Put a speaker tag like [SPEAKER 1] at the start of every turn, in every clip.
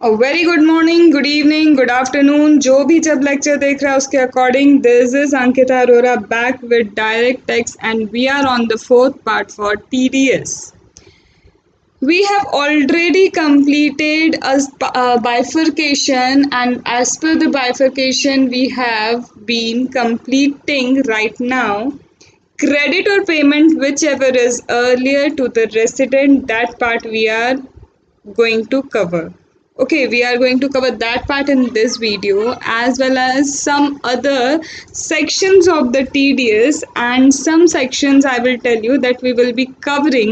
[SPEAKER 1] Very good morning, good evening, good afternoon, जो भी जब लेक्चर देख रहा है उसके according. This is Ankita Arora back with direct taxes and we are on the fourth part for TDS. We have already completed a bifurcation, and as per the bifurcation we have been completing right now credit or payment, whichever is earlier to the resident. That part we are going to cover. Okay, we are going to cover that part in this video as well as some other sections of the TDS, and some sections I will tell you that we will be covering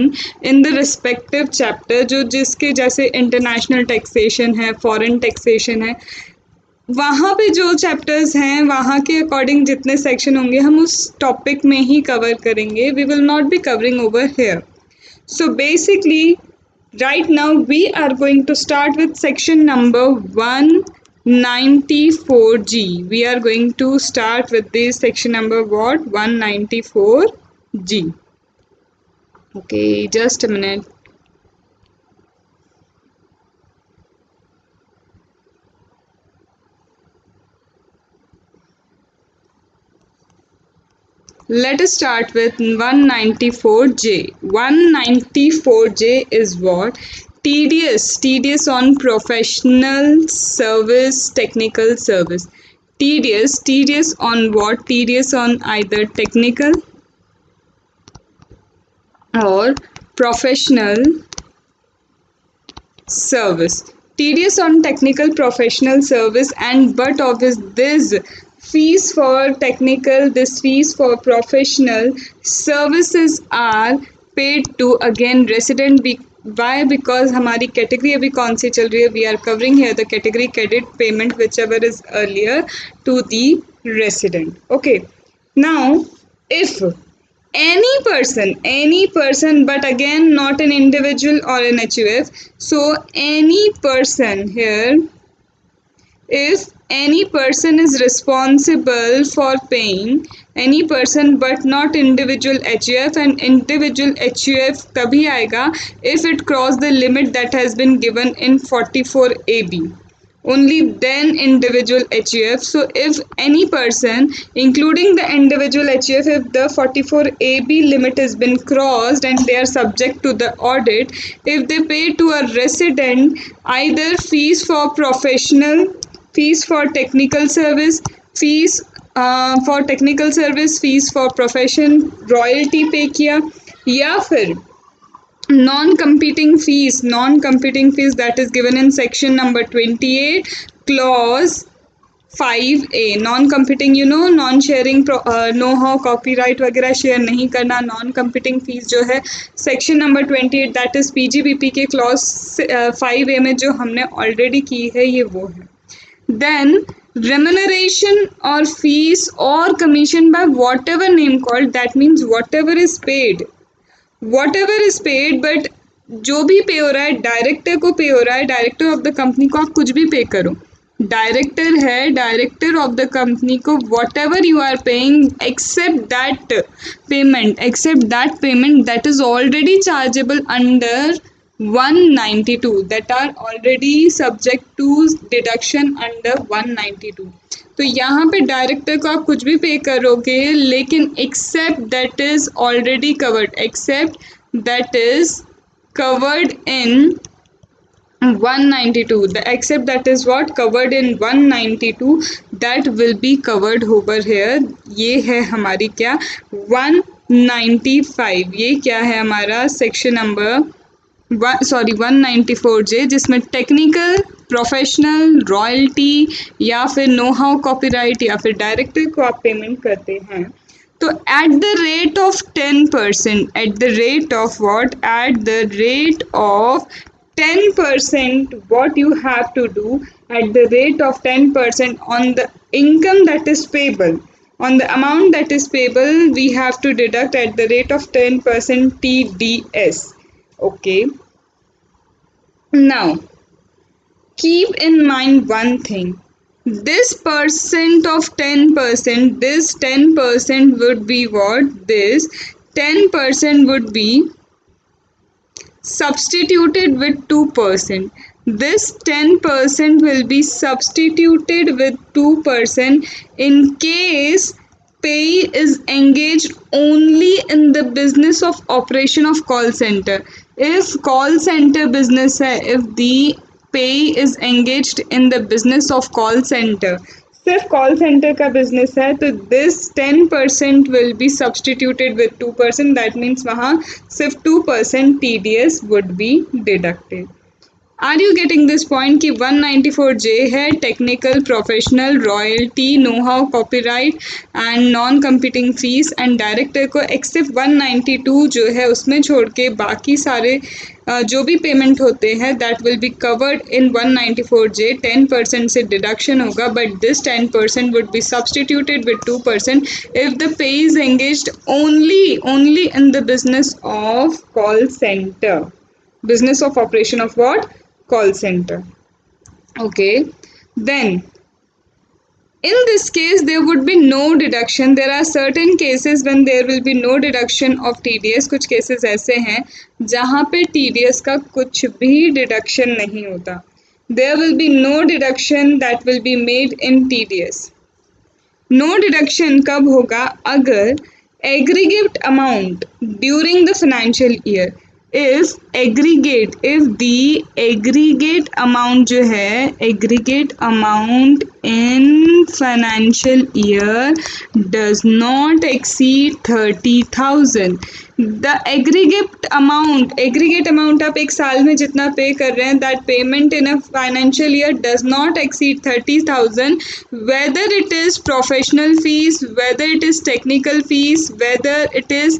[SPEAKER 1] in the respective chapter जो जिसके जैसे international taxation है, foreign taxation है, वहाँ पे जो chapters हैं वहाँ के अकॉर्डिंग जितने सेक्शन होंगे हम उस टॉपिक में ही कवर करेंगे. We will not be covering over here. So basically, right now we are going to start with section number 194G. We are going to start with this section number what? 194G. Okay, just a minute. Let us start with 194J. 194J is what? TDS. TDS on professional service, technical service. TDS. TDS on what? TDS on either technical or professional service. TDS on technical professional service, and but of this fees for technical, this fees for professional services are paid to again resident. Why? Because हमारी category अभी कौन सी चल रही है? We are covering here the category credit payment which ever is earlier to the resident. Okay, now if any person, but again not an individual or an HUF, so any person here, if any person is responsible for paying, any person but not individual HUF, and individual HUF तभी आएगा if it cross the limit that has been given in 44AB, only then individual HUF. So if any person, including the individual HUF, if the 44AB limit has been crossed and they are subject to the audit, if they pay to a resident either fees for professional, fees for technical service, fees for technical service, fees for profession, royalty पे किया, या फिर non-competing fees that is given in section number 28 clause 5A. non-competing, non sharing, no how copyright वगैरह share नहीं करना. non-competing fees जो है section number 28 that is PGBP के क्लॉज 5A में जो हमने ऑलरेडी की है, ये वो है. Then remuneration or fees or commission by whatever name called, that means whatever is paid, but जो भी पे हो रहा है डायरेक्टर को पे हो रहा है, डायरेक्टर ऑफ द कंपनी को आप कुछ भी पे करो, डायरेक्टर है, डायरेक्टर ऑफ द कंपनी को whatever you are paying except that payment that is already chargeable under 192, that are already subject to deduction under 192. तो यहाँ पे डायरेक्टर को आप कुछ भी पे करोगे, लेकिन except that is already covered, except that is covered in 192, the except that is what covered in 192, that will be covered over here. ये है हमारी क्या 195, ये क्या है हमारा सेक्शन नंबर 194J, जिसमें टेक्निकल, प्रोफेशनल, रॉयल्टी या फिर नो हाउ कॉपीराइट या फिर डायरेक्टर को आप पेमेंट करते हैं. तो at the rate of 10%, at the rate of what, at the rate of 10%, what you have to do at the rate of 10% on the income that is payable, on the amount that is payable, we have to deduct at the rate of 10% TDS. Okay, now keep in mind one thing, this percent of 10%, this 10% would be what, this 10% would be substituted with 2%. This 10% will be substituted with 2% in case payee is engaged only in the business of operation of call center. If call center business hai, if the payee is engaged in the business of call center, सिर्फ call centre का business है तो this 10% will be substituted with 2%, that means वहाँ सिर्फ 2% TDS would be deducted. Are you getting this point कि 194J है technical professional royalty know how copyright and non competing fees and director को except 192 जो है उसमें छोड़ के बाकी सारे जो भी पेमेंट होते हैं that will be covered in 194J. 10% से डिडक्शन होगा but this 10% would B substituted with 2% if the pay is engaged only in the business of call centre. Business of operation of what? Call center. Okay, then in this case there would be no deduction. There are certain cases when there will be no deduction of TDS. कुछ cases ऐसे हैं जहाँ पे TDS का कुछ भी deduction नहीं होता. There will be no deduction that will be made in TDS. No deduction कब होगा? अगर aggregate amount during the financial year, if the aggregate amount जो है aggregate amount in financial year does not exceed 30,000. the aggregate amount आप एक साल में जितना पे कर रहे हैं that payment in a financial year does not exceed 30,000, whether it is professional fees, whether it is technical fees, whether it is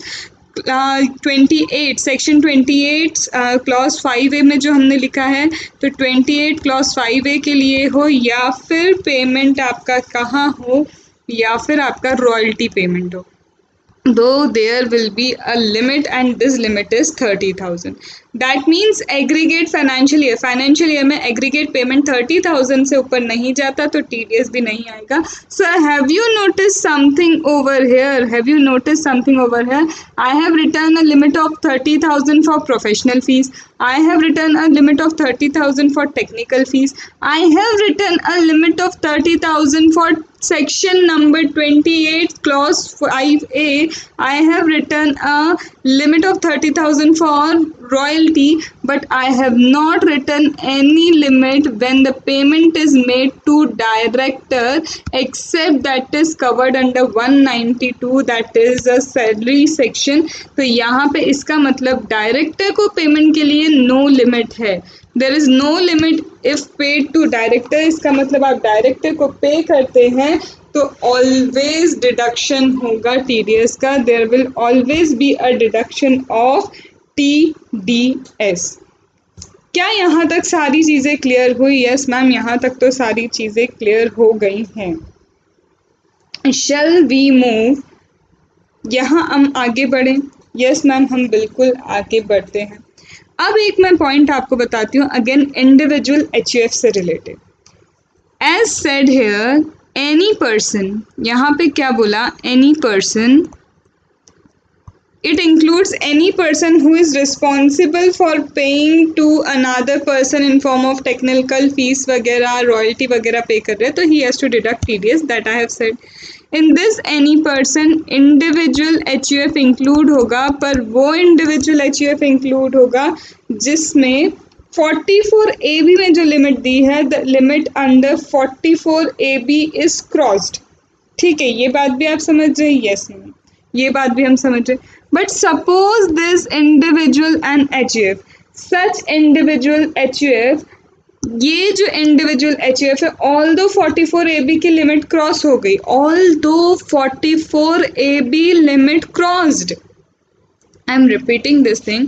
[SPEAKER 1] 28 section 28 clause 5A में जो हमने लिखा है तो 28 क्लॉज 5A के लिए हो या फिर पेमेंट आपका कहाँ हो या फिर आपका रॉयल्टी पेमेंट हो, though there will be a limit and this limit is 30,000. That means aggregate financial year में aggregate payment 30,000 से ऊपर नहीं जाता तो TDS भी नहीं आएगा. So have you noticed something over here? I have written a limit of 30,000 for professional fees. I have written a limit of 30,000 for technical fees. I have written a limit of 30,000 for section number 28 clause 5A. I have written a limit of 30,000 for royalty, but I have not written any limit when the payment is made to director except that is covered under 192, that is a salary section. तो यहाँ पे इसका मतलब director को payment के लिए no limit है. There is no limit if paid to director. इसका मतलब आप डायरेक्टर को पे करते हैं तो ऑलवेज डिडक्शन होगा TDS का. There will always be a deduction of TDS. क्या यहाँ तक सारी चीज़ें क्लियर हुई? यस मैम, यहाँ तक तो सारी चीज़ें क्लियर हो गई हैं. Shall we move? यहाँ हम आगे बढ़ें? यस मैम, हम बिल्कुल आगे बढ़ते हैं. अब एक मैं पॉइंट आपको बताती हूँ अगेन इंडिविजुअल HUF से related. As said here any person, यहाँ पे क्या बोला? Any person. It includes any person who is responsible for paying to another person in form of technical fees वगैरह, royalty वगैरह पे कर रहे हैं तो he has to deduct TDS, that I have said. In this any person individual HUF include होगा, पर वो individual HUF include होगा जिसमें 44AB में जो लिमिट दी है, the limit under 44AB is crossed. ठीक है, ये बात भी आप समझ रहे हैं? यस मैम, ये बात भी हम समझ रहे हैं. But suppose this individual and HUF, such individual HUF, ये जो इंडिविजुअल HUF है ऑल दो 44AB की लिमिट क्रॉस हो गई, although 44AB limit crossed. I am repeating this thing.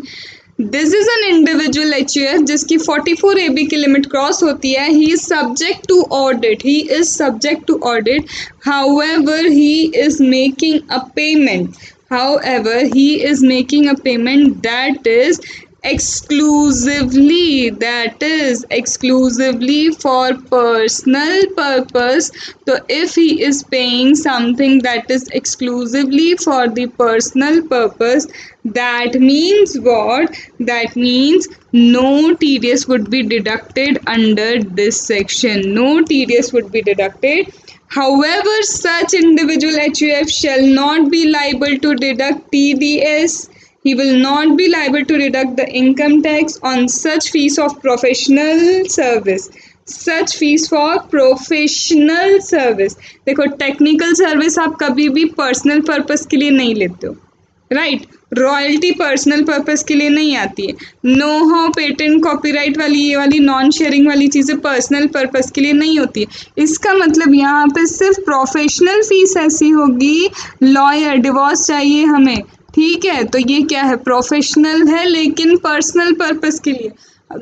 [SPEAKER 1] This is an individual HUF जिसकी 44AB की limit cross होती है. He is subject to audit, he is subject to audit. However he is making a payment, that is exclusively, that is exclusively for personal purpose. So if he is paying something that is exclusively for the personal purpose, that means what? That means no TDS would be deducted under this section. No TDS would be deducted. However, such individual HUF shall not be liable to deduct TDS. He will not be liable to deduct the income tax on such fees of professional service. Such fees for professional service. देखो technical service आप कभी भी personal purpose के लिए नहीं लेते हो, right. Royalty personal purpose के लिए नहीं आती है. नो हाउ पेटेंट कॉपीराइट वाली ये वाली नॉन शेयरिंग वाली चीज़ें पर्सनल पर्पस के लिए नहीं होती है. इसका मतलब यहाँ पे सिर्फ प्रोफेशनल फीस ऐसी होगी. लॉयर, डिवोर्स चाहिए हमें, ठीक है, तो ये क्या है, प्रोफेशनल है लेकिन पर्सनल पर्पस के लिए.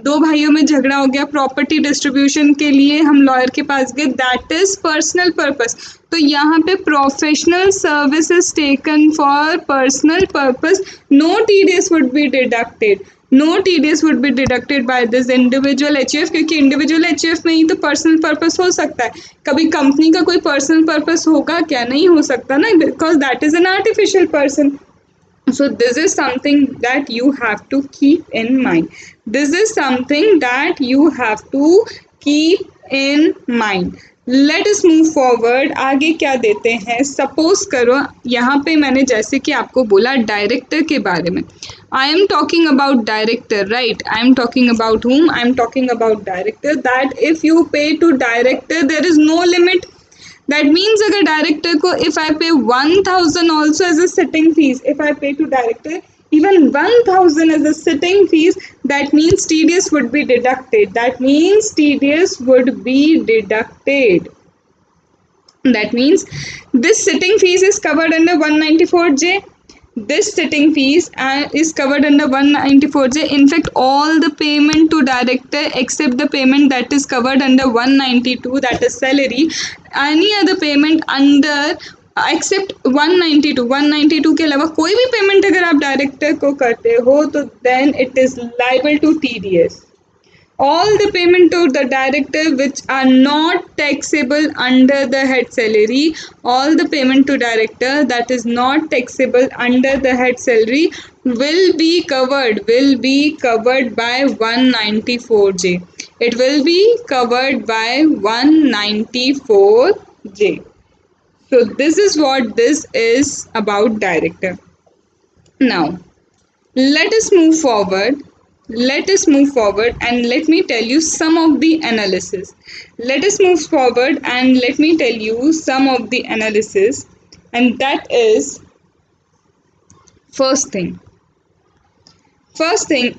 [SPEAKER 1] दो भाइयों में झगड़ा हो गया प्रॉपर्टी डिस्ट्रीब्यूशन के लिए, हम लॉयर के पास गए, दैट इज पर्सनल पर्पस. तो यहाँ पे professional services taken for personal purpose, no TDS would be deducted. No TDS would be deducted by this individual HUF, क्योंकि इंडिविजुअल एचयूएफ में ही तो पर्सनल पर्पस हो सकता है. कभी कंपनी का कोई पर्सनल पर्पस होगा क्या? नहीं हो सकता ना, because that is an artificial person. So this is something that you have to keep in mind. This is something that you have to keep in mind. Let us move forward. आगे क्या देते हैं? Suppose करो यहाँ पे मैंने जैसे कि आपको बोला डायरेक्टर के बारे में. I am talking about director, right? I am talking about whom? I am talking about director. That if you pay to director, there is no limit. That means अगर डायरेक्टर को if I pay 1000 also as a sitting fees, if I pay to director even 1000 as a sitting fees, that means TDS would be deducted. That means TDS would be deducted. That means this sitting fees is covered under 194J. This sitting fees is covered under 194J. In fact, all the payment to director except the payment that is covered under 192, that is salary. Any other payment under except 192 के अलावा कोई भी payment अगर आप director को करते हो तो then it is liable to TDS. All the payment to the director which are not taxable under the head salary, all the payment to director that is not taxable under the head salary will be covered by 194J. It will be covered by 194J. So this is what this is about director. Now let us move forward and let me tell you some of the analysis. Let us move forward and let me tell you some of the analysis, and that is first thing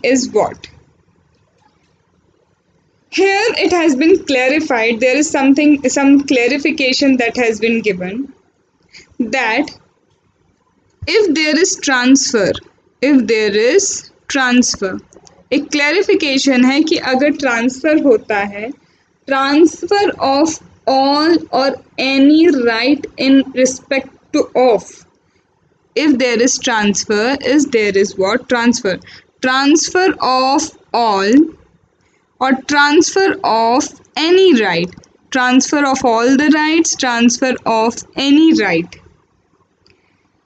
[SPEAKER 1] is what? Here it has been clarified, there is some clarification that has been given, that if there is transfer, एक clarification है कि अगर transfer होता है, transfer of all और any right in respect to of, if there is transfer is there is what? Transfer of all or transfer of any right, transfer of all the rights, transfer of any right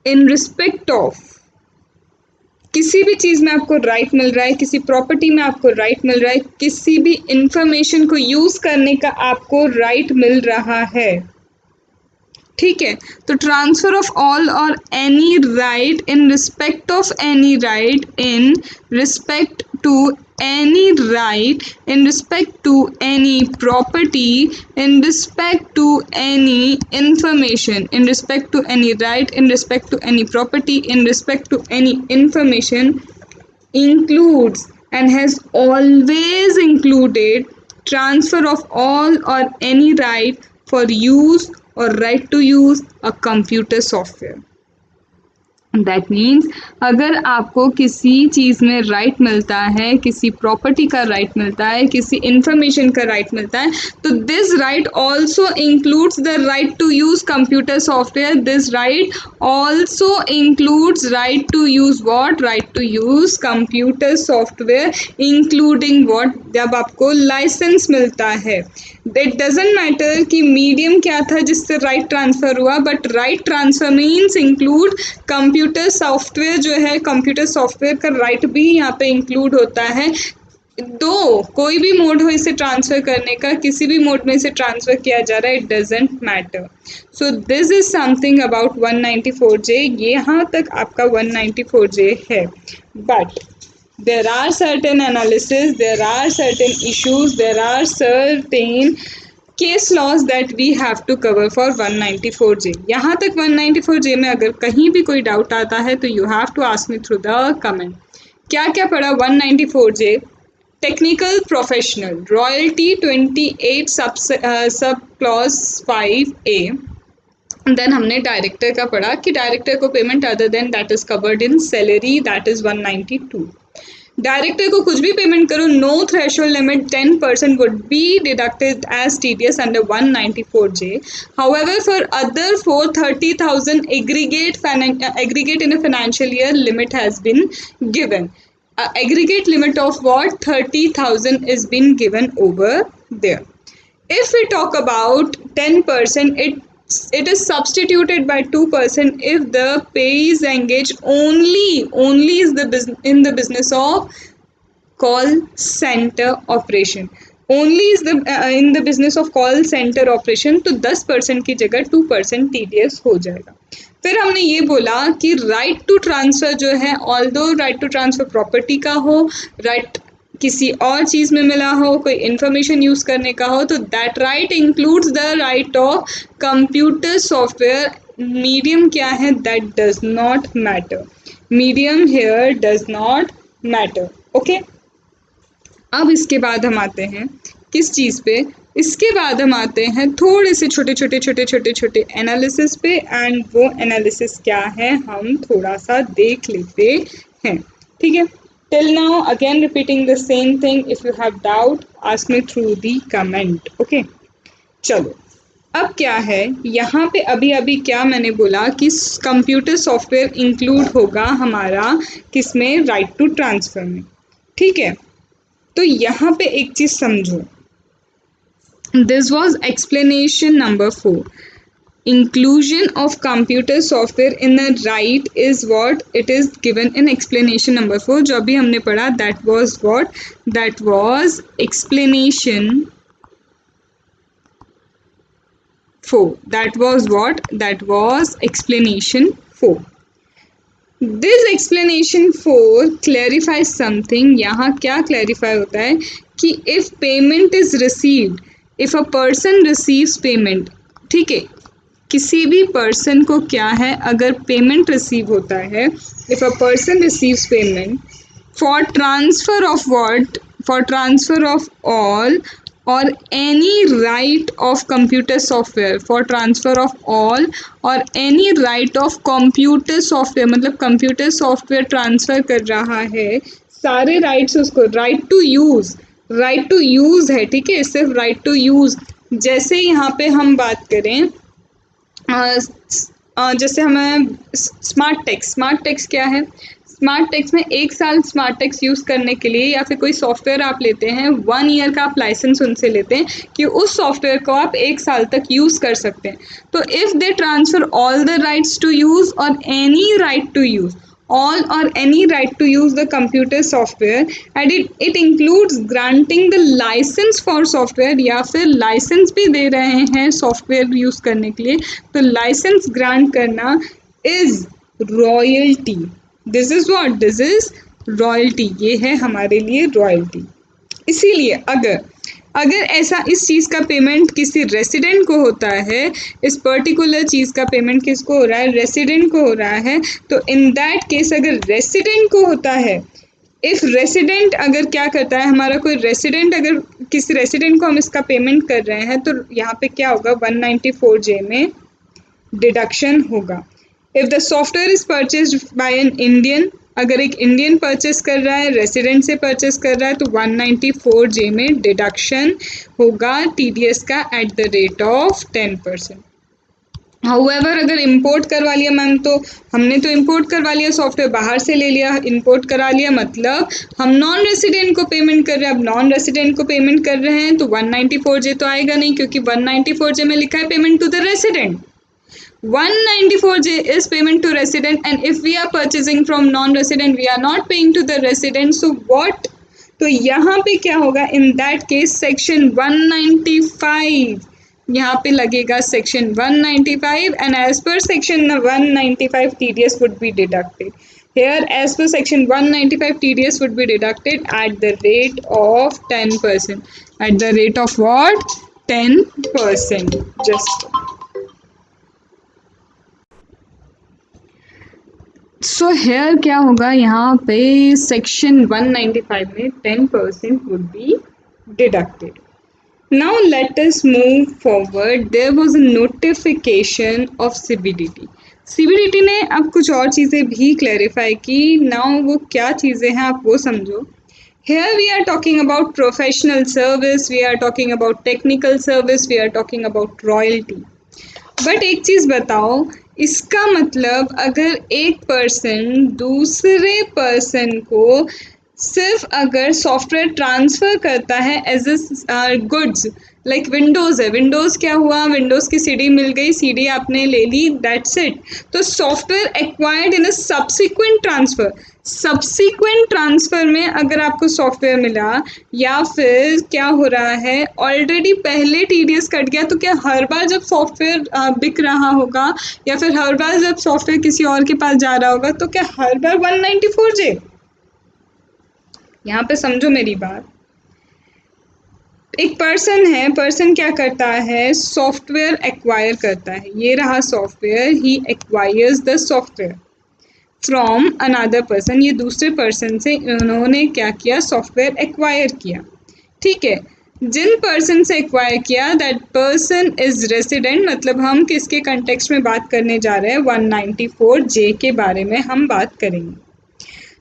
[SPEAKER 1] in respect of, किसी भी चीज़ में आपको right मिल रहा है, किसी property में आपको right मिल रहा है, किसी भी इंफॉर्मेशन को यूज़ करने का आपको राइट मिल रहा है, ठीक है. तो ट्रांसफर ऑफ ऑल और any right in respect of any right in respect to any right, in respect to any property, in respect to any information, in respect to any right, in respect to any property, in respect to any information, includes and has always included transfer of all or any right for use or right to use a computer software. That means अगर आपको किसी चीज़ में right मिलता है, किसी property का right मिलता है, किसी इंफॉर्मेशन का राइट मिलता है, तो this right also includes the right to use computer software. This right also includes right to use what, right to use computer software, including what, जब आपको लाइसेंस मिलता है. इट डजेंट मैटर कि medium क्या था जिससे राइट ट्रांसफ़र हुआ, but right transfer means include computer software. जो है कंप्यूटर सॉफ्टवेयर का राइट भी यहाँ पे इंक्लूड होता है. दो कोई भी मोड हो इसे ट्रांसफ़र करने का, किसी भी मोड में इसे ट्रांसफ़र किया जा रहा है, it doesn't matter. So this is something about 194J. यहाँ तक आपका 194J है. But there are certain analysis, there are certain issues, there are certain case laws that we have to cover for 194J. यहाँ तक 194J में अगर कहीं भी कोई डाउट आता है तो you have to ask me through the comment. क्या क्या पढ़ा 194J? Technical professional, royalty 28 sub clause 5A. Then हमने डायरेक्टर का पढ़ा कि डायरेक्टर को payment other than that is covered in salary, that is 192. Director को कुछ भी पेमेंट करो, no threshold limit, 10% would be deducted as TDS under 194J. However, for other 430,000 aggregate in a financial year limit has been given. Aggregate limit of what? 30,000 is been given over there. If we talk about 10%, it is substituted by 2% if the pay is engaged only is in the business of call center operation. Only is the in the business of call center operation. तो 10% की जगह 2% TDS हो जाएगा. फिर हमने ये बोला कि राइट टू ट्रांसफ़र जो है, although right to transfer property का हो, राइट किसी और चीज़ में मिला हो, कोई इन्फॉर्मेशन यूज़ करने का हो, तो that right includes the right of computer software. Medium क्या है? That does not matter. Medium here does not matter. Okay, अब इसके बाद हम आते हैं किस चीज़ पे? इसके बाद हम आते हैं थोड़े से छोटे एनालिसिस पे. एंड वो एनालिसिस क्या है हम थोड़ा सा देख लेते हैं. ठीक है, till now again repeating the same thing. If you have doubt ask me through the comment. Okay, चलो अब क्या है यहाँ पे, अभी क्या मैंने बोला कि कंप्यूटर सॉफ्टवेयर इंक्लूड होगा हमारा किसमें? राइट टू ट्रांसफ़र में. ठीक है, तो यहाँ पे एक चीज़ समझो. This was explanation number 4. Inclusion of computer software in the right is what it is given in explanation number 4. जो अभी हमने पढ़ा that was what? That was explanation 4. That was what? That was explanation 4. This explanation 4 clarifies something. यहाँ क्या clarify होता है कि if payment is received, if a person receives payment, ठीक है, किसी भी पर्सन को क्या है अगर पेमेंट रिसीव होता है, if a person receives payment for transfer of what? For transfer of all और any right of computer software, for transfer of all और any right of computer software. मतलब कंप्यूटर सॉफ्टवेयर ट्रांसफ़र कर रहा है सारे rights उसको. Right to use है, ठीक है, सिर्फ राइट टू यूज़. जैसे यहाँ पे हम बात करें जैसे हमें स्मार्ट टेक्स क्या है? स्मार्ट टेक्स में 1 साल स्मार्ट टेक्स यूज़ करने के लिए या फिर कोई सॉफ्टवेयर आप लेते हैं, 1 ईयर का आप लाइसेंस उनसे लेते हैं कि उस सॉफ्टवेयर को आप 1 साल तक यूज़ कर सकते हैं. तो if they transfer all the rights to use or any right to use, all or any right to use the computer software, and it includes granting the license for software, या फिर licence भी दे रहे हैं software use करने के लिए, तो licence grant करना is royalty. This is what? This is royalty. ये है हमारे लिए रॉयल्टी. इसीलिए अगर ऐसा इस चीज़ का पेमेंट किसी रेसिडेंट को होता है, इस पर्टिकुलर चीज़ का पेमेंट किसको हो रहा है? रेसिडेंट को हो रहा है. तो इन दैट केस अगर रेसिडेंट को होता है, इफ़ रेसिडेंट अगर क्या करता है, हमारा कोई रेसिडेंट, अगर किसी रेसिडेंट को हम इसका पेमेंट कर रहे हैं, तो यहाँ पे क्या होगा? 194J में डिडक्शन होगा. If the software is purchased bye an Indian, अगर एक इंडियन परचेस कर रहा है, रेसिडेंट से परचेस कर रहा है, तो 194J में डिडक्शन होगा टीडीएस का at the rate of 10%। However अगर इंपोर्ट करवा लिया मैम, तो हमने तो इंपोर्ट करवा लिया, सॉफ्टवेयर बाहर से ले लिया, इंपोर्ट करा लिया, मतलब हम नॉन रेसिडेंट को पेमेंट कर रहे हैं। अब नॉन रेसिडेंट को पेमेंट कर रहे हैं तो 194J तो आएगा नहीं, क्योंकि 194J में लिखा है payment to the resident. 194J is payment to resident, and if we are purchasing from non-resident, we are not paying to the resident. So what? तो यहाँ पे क्या होगा? In that case, section 195, यहाँ पे लगेगा section 195, and as per section 195 TDS would be deducted. Here, as per section 195, TDS would be deducted at the rate of 10%. At the rate of what? 10%. Just so here क्या होगा, यहाँ पे section 195 में 10% would be deducted. Now let us move forward. There was a notification of CBDT. CBDT ने अब कुछ और चीज़ें भी क्लैरिफाई की। नाउ वो क्या चीज़ें हैं आप वो समझो। Here we are talking about professional service, we are talking about technical service, we are talking about royalty. But एक चीज़ बताओ, इसका मतलब अगर एक पर्सन दूसरे पर्सन को सिर्फ अगर सॉफ्टवेयर ट्रांसफ़र करता है as a goods, like Windows है, विंडोज़ क्या हुआ, विंडोज़ की सीडी मिल गई, सीडी आपने ले ली, दैट्स इट। तो software acquired in a subsequent transfer, subsequent transfer में अगर आपको सॉफ्टवेयर मिला, या फिर क्या हो रहा है, ऑलरेडी पहले टीडीएस कट गया, तो क्या हर बार जब सॉफ्टवेयर बिक रहा होगा, या फिर हर बार जब सॉफ्टवेयर किसी और के पास जा रहा होगा, तो क्या हर बार 194J? यहाँ पे समझो मेरी बात। एक पर्सन है, पर्सन क्या करता है, सॉफ्टवेयर एक्वायर करता है, ये रहा software, he acquires the software from another person, ये दूसरे पर्सन से उन्होंने क्या किया, सॉफ्टवेयर एक्वायर किया, ठीक है। जिन पर्सन से एक्वायर किया, दैट पर्सन इज रेसिडेंट, मतलब हम किसके कंटेक्स्ट में बात करने जा रहे हैं, 194J के बारे में हम बात करेंगे।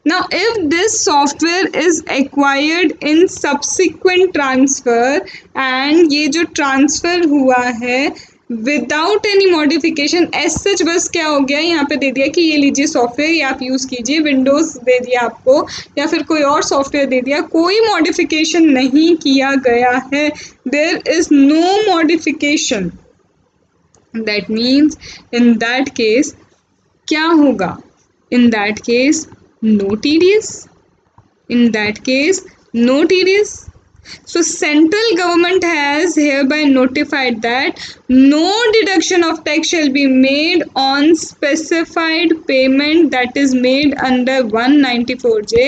[SPEAKER 1] Now, if this software is acquired in subsequent transfer, and ये जो ट्रांसफ़र हुआ है without any modification as such, बस क्या हो गया, यहाँ पे दे दिया कि ये लीजिए सॉफ्टवेयर, ये आप यूज़ कीजिए, विंडोज़ दे दिया आपको, या फिर कोई और सॉफ्टवेयर दे दिया, कोई मॉडिफिकेशन नहीं किया गया है, there is no modification, that means in that case क्या होगा, in that case no TDS, in that case no TDS. So central government has hereby notified that no deduction of tax shall be made on specified payment that is made under 194J.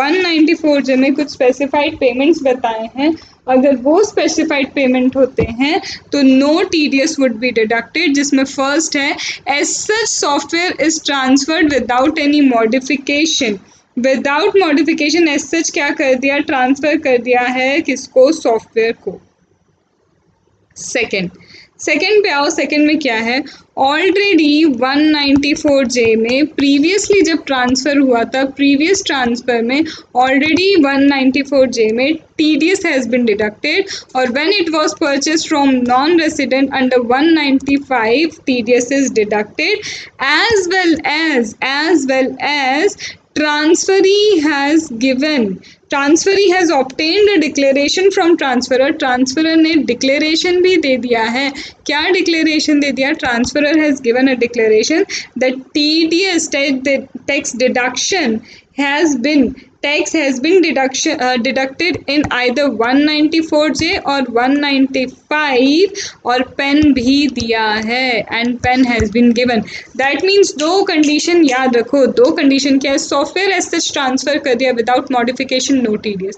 [SPEAKER 1] 194J में कुछ specified payments बताए हैं, अगर वो specified payment होते हैं तो no TDS would be deducted, जिसमें फर्स्ट है, as such software is transferred without any modification. Without modification as such क्या कर दिया, ट्रांसफ़र कर दिया है किसको, सॉफ्टवेयर को। सेकेंड पे आओ, सेकेंड में क्या है, ऑलरेडी 194J में प्रीवियसली जब ट्रांसफ़र हुआ था, प्रीवियस ट्रांसफ़र में ऑलरेडी 194J में TDS हैज़ बिन डिडक्टेड, और when it was purchase from non resident under 195 TDS is deducted, as well as transferee has obtained a declaration from transferor, transferor ने declaration भी दे दिया है। क्या declaration दे दिया, transferor has given a declaration that TDS tax deduction has been deducted in either 194J और 195, और pen भी दिया है, and pen has been given. That means दो कंडीशन याद रखो, दो कंडीशन क्या है, सॉफ्टवेयर एज सच ट्रांसफ़र कर दिया विदाउट मॉडिफिकेशन, नो TDS,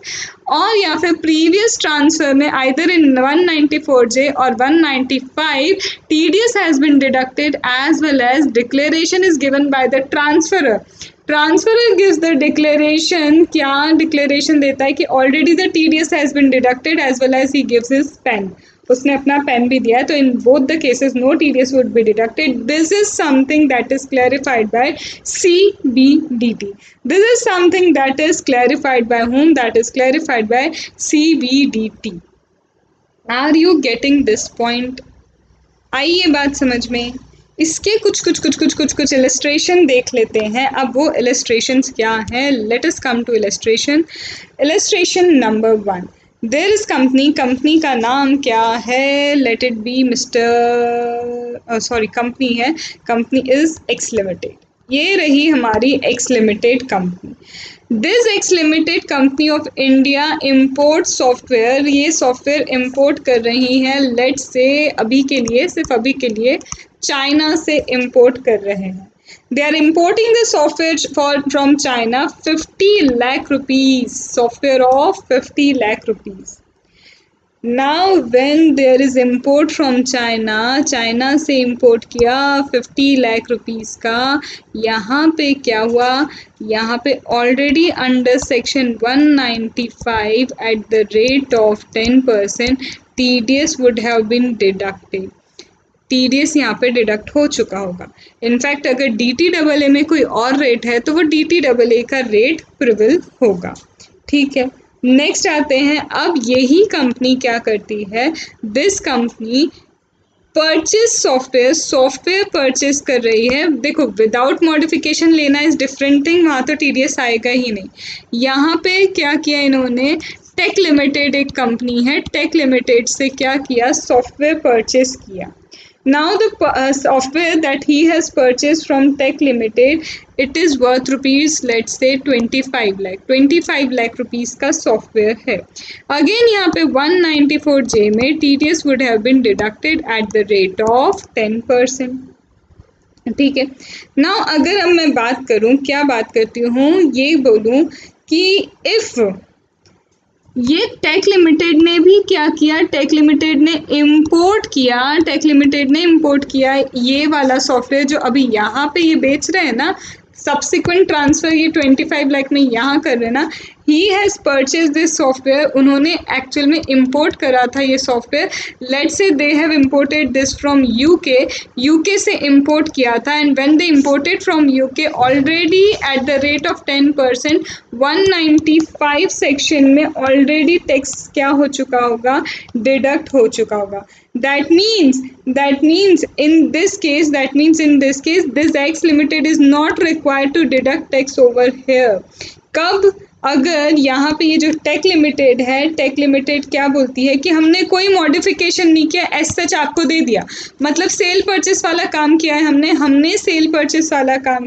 [SPEAKER 1] और या फिर प्रीवियस ट्रांसफ़र में आइदर इन 194J और 195 TDS has been deducted, as well as declaration is given by the transferor. Transferor gives the declaration, क्या डिक्लेरेशन देता है कि already the TDS has been deducted as well as he gives his PAN, उसने अपना PAN भी दिया है, तो in both the cases no TDS would be deducted. This is something that is clarified by CBDT. This is something that is clarified by whom? That is clarified by CBDT. Are you getting this point? आइए बात समझ में. इसके कुछ illustration देख लेते हैं. अब वो इलस्ट्रेशंस क्या हैं? Let us come to illustration. Illustration number 1. There is company का नाम क्या है? लेट इट बी कंपनी है, कंपनी इज एक्स लिमिटेड. ये रही हमारी X limited company. This X limited company of India import software, ये सॉफ्टवेयर इम्पोर्ट कर रही है, लेट्स से अभी के लिए, सिर्फ अभी के लिए चाइना से इम्पोर्ट कर रहे हैं. They are importing the software from China, 50 lakh rupees, software of 50 lakh rupees. Now when there is import from China, China से import किया 50 लाख रुपीस का, यहाँ पे क्या हुआ? यहाँ पे already under section 195 at the rate of 10% TDS would have been deducted. TDS यहाँ पे डिडक्ट हो चुका होगा. इनफैक्ट अगर DTAA में कोई और रेट है तो वो DTAA का रेट प्रिवेल होगा. ठीक है, नेक्स्ट आते हैं. अब यही कंपनी क्या करती है? This company purchase software purchase कर रही है. देखो, विदाउट मॉडिफिकेशन लेना इज डिफरेंट थिंग, वहाँ तो TDS आएगा ही नहीं. यहाँ पे क्या किया इन्होंने? टेक लिमिटेड एक कंपनी है, टेक लिमिटेड से क्या किया? सॉफ्टवेयर परचेज किया. Now the software that he has purchased from Tech Limited, it is worth rupees, let's say 25 lakh. 25 lakh rupees का सॉफ्टवेयर है. अगेन यहाँ पे 194J में TDS would have been deducted at the rate of 10%. ठीक है. Now अगर अब मैं बात करूँ, क्या बात करती हूँ, ये बोलूँ कि इफ़ ये टेक लिमिटेड ने भी क्या किया? टेक लिमिटेड ने इम्पोर्ट किया ये वाला सॉफ्टवेयर जो अभी यहाँ पे ये बेच रहे हैं ना, सब्सिक्वेंट ट्रांसफ़र ये 25 लाख में यहाँ कर रहे हैं ना. He has purchase this software, उन्होंने एक्चुअल में इम्पोर्ट करा था ये software. Let's say they have imported this from UK से इम्पोर्ट किया था. And when they imported from UK, already at the rate of 10% 195 section में ऑलरेडी टैक्स क्या हो चुका होगा? डिडक्ट हो चुका होगा. That means in this case this X Limited is not required to deduct tax over here. कब? अगर यहाँ पे ये जो टेक लिमिटेड है, टेक लिमिटेड क्या बोलती है कि हमने कोई मॉडिफिकेशन नहीं किया, एज सच आपको दे दिया, मतलब सेल परचेस वाला काम किया है हमने सेल परचेस वाला काम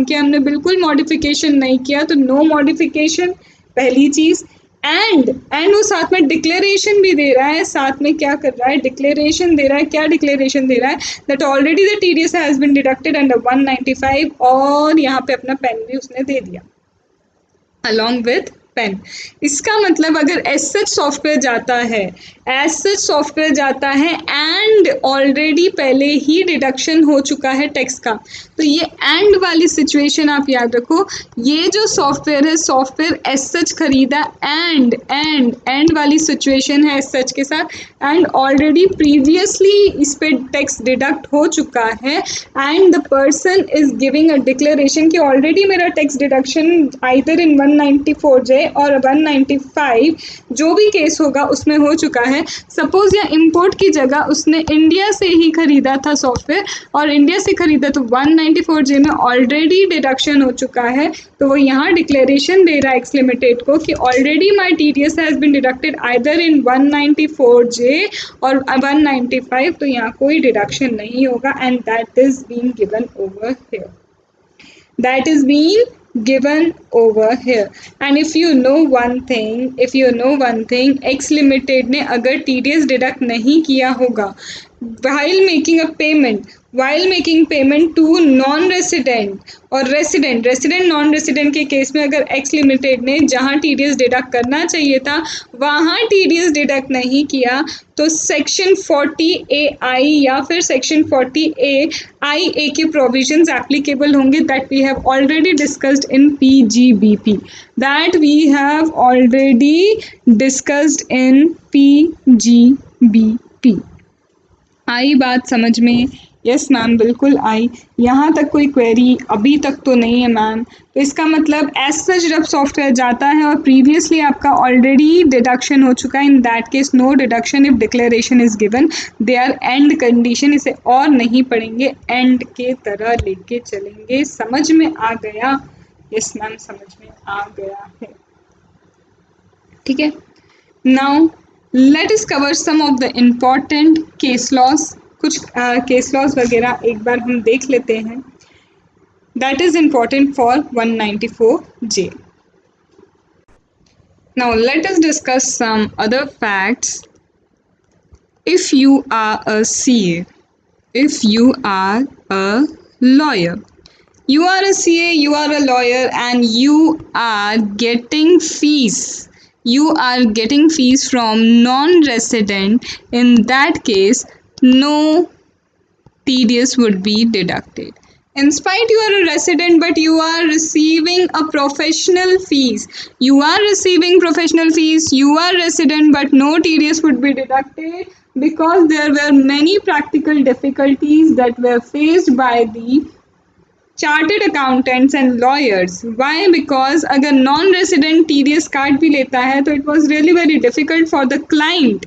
[SPEAKER 1] किया, हमने बिल्कुल मॉडिफिकेशन नहीं किया. तो नो मॉडिफिकेशन पहली चीज़. एंड वो साथ में डिक्लेरेशन भी दे रहा है. साथ में क्या कर रहा है? डिक्लेरेशन दे रहा है. क्या डिक्लेरेशन दे रहा है? That already the TDS has been deducted under 195. और यहाँ पे अपना पेन भी उसने दे दिया अलॉन्ग विथ पेन. इसका मतलब अगर एज सच सॉफ्टवेयर जाता है एंड ऑलरेडी पहले ही डिडक्शन हो चुका है टैक्स का, तो ये एंड वाली सिचुएशन आप याद रखो. ये जो सॉफ्टवेयर है, सॉफ्टवेयर एज सच खरीदा एंड वाली सिचुएशन है एज सच के साथ, एंड ऑलरेडी प्रीवियसली इस पे टैक्स डिडक्ट हो चुका है. And the person is giving a declaration कि ऑलरेडी मेरा tax deduction either in 194J और 195 जो भी केस होगा उसमें हो चुका है. सपोज या इंपोर्ट की जगह उसने इंडिया से ही खरीदा था सॉफ्टवेयर, और इंडिया से खरीदा तो 194J में ऑलरेडी डिडक्शन हो चुका है. तो वो यहाँ डिक्लेरेशन दे रहा है एक्स लिमिटेड को कि already my TDS has been deducted either in 194J और 195. तो यहाँ कोई डिडक्शन नहीं होगा. And that is being given over here. And if you know one thing, X Limited ने अगर TDS डिडक्ट नहीं किया होगा while making a payment, while making payment to non-resident और रेसिडेंट नॉन रेसिडेंट के केस में अगर एक्स लिमिटेड ने जहां टीडीएस डिडक्ट करना चाहिए था वहां टीडीएस डिडक्ट नहीं किया तो सेक्शन 40A(I) या फिर सेक्शन 40A(IA) के प्रोविजंस एप्लीकेबल होंगे that we have already discussed in PGBP आई बात समझ में? यस मैम, बिल्कुल आई। यहाँ तक कोई क्वेरी अभी तक तो नहीं है मैम। तो इसका मतलब एज सच जब सॉफ्टवेयर जाता है और प्रीवियसली आपका ऑलरेडी डिडक्शन हो चुका है, in that case no deduction if declaration is given. They are and condition, इसे और नहीं पढ़ेंगे, एंड के तरह लेके चलेंगे। समझ में आ गया? यस मैम, समझ में आ गया है। ठीक है, now let us cover some of the important case laws. कुछ केस लॉज वगैरह एक बार हम देख लेते हैं that is important for 194J। Now let us discuss some other facts. If you are a CA, if you are a lawyer, you are a CA, you are a lawyer and you are getting fees, you are getting fees from non-resident, in that case no TDS would be deducted. In spite you are a resident but you are receiving a professional fees, you are receiving professional fees, you are resident but no TDS would be deducted because there were many practical difficulties that were faced by the chartered accountants and lawyers. Why? Because अगर non resident TDS काट भी लेता है तो it was really very difficult for the client.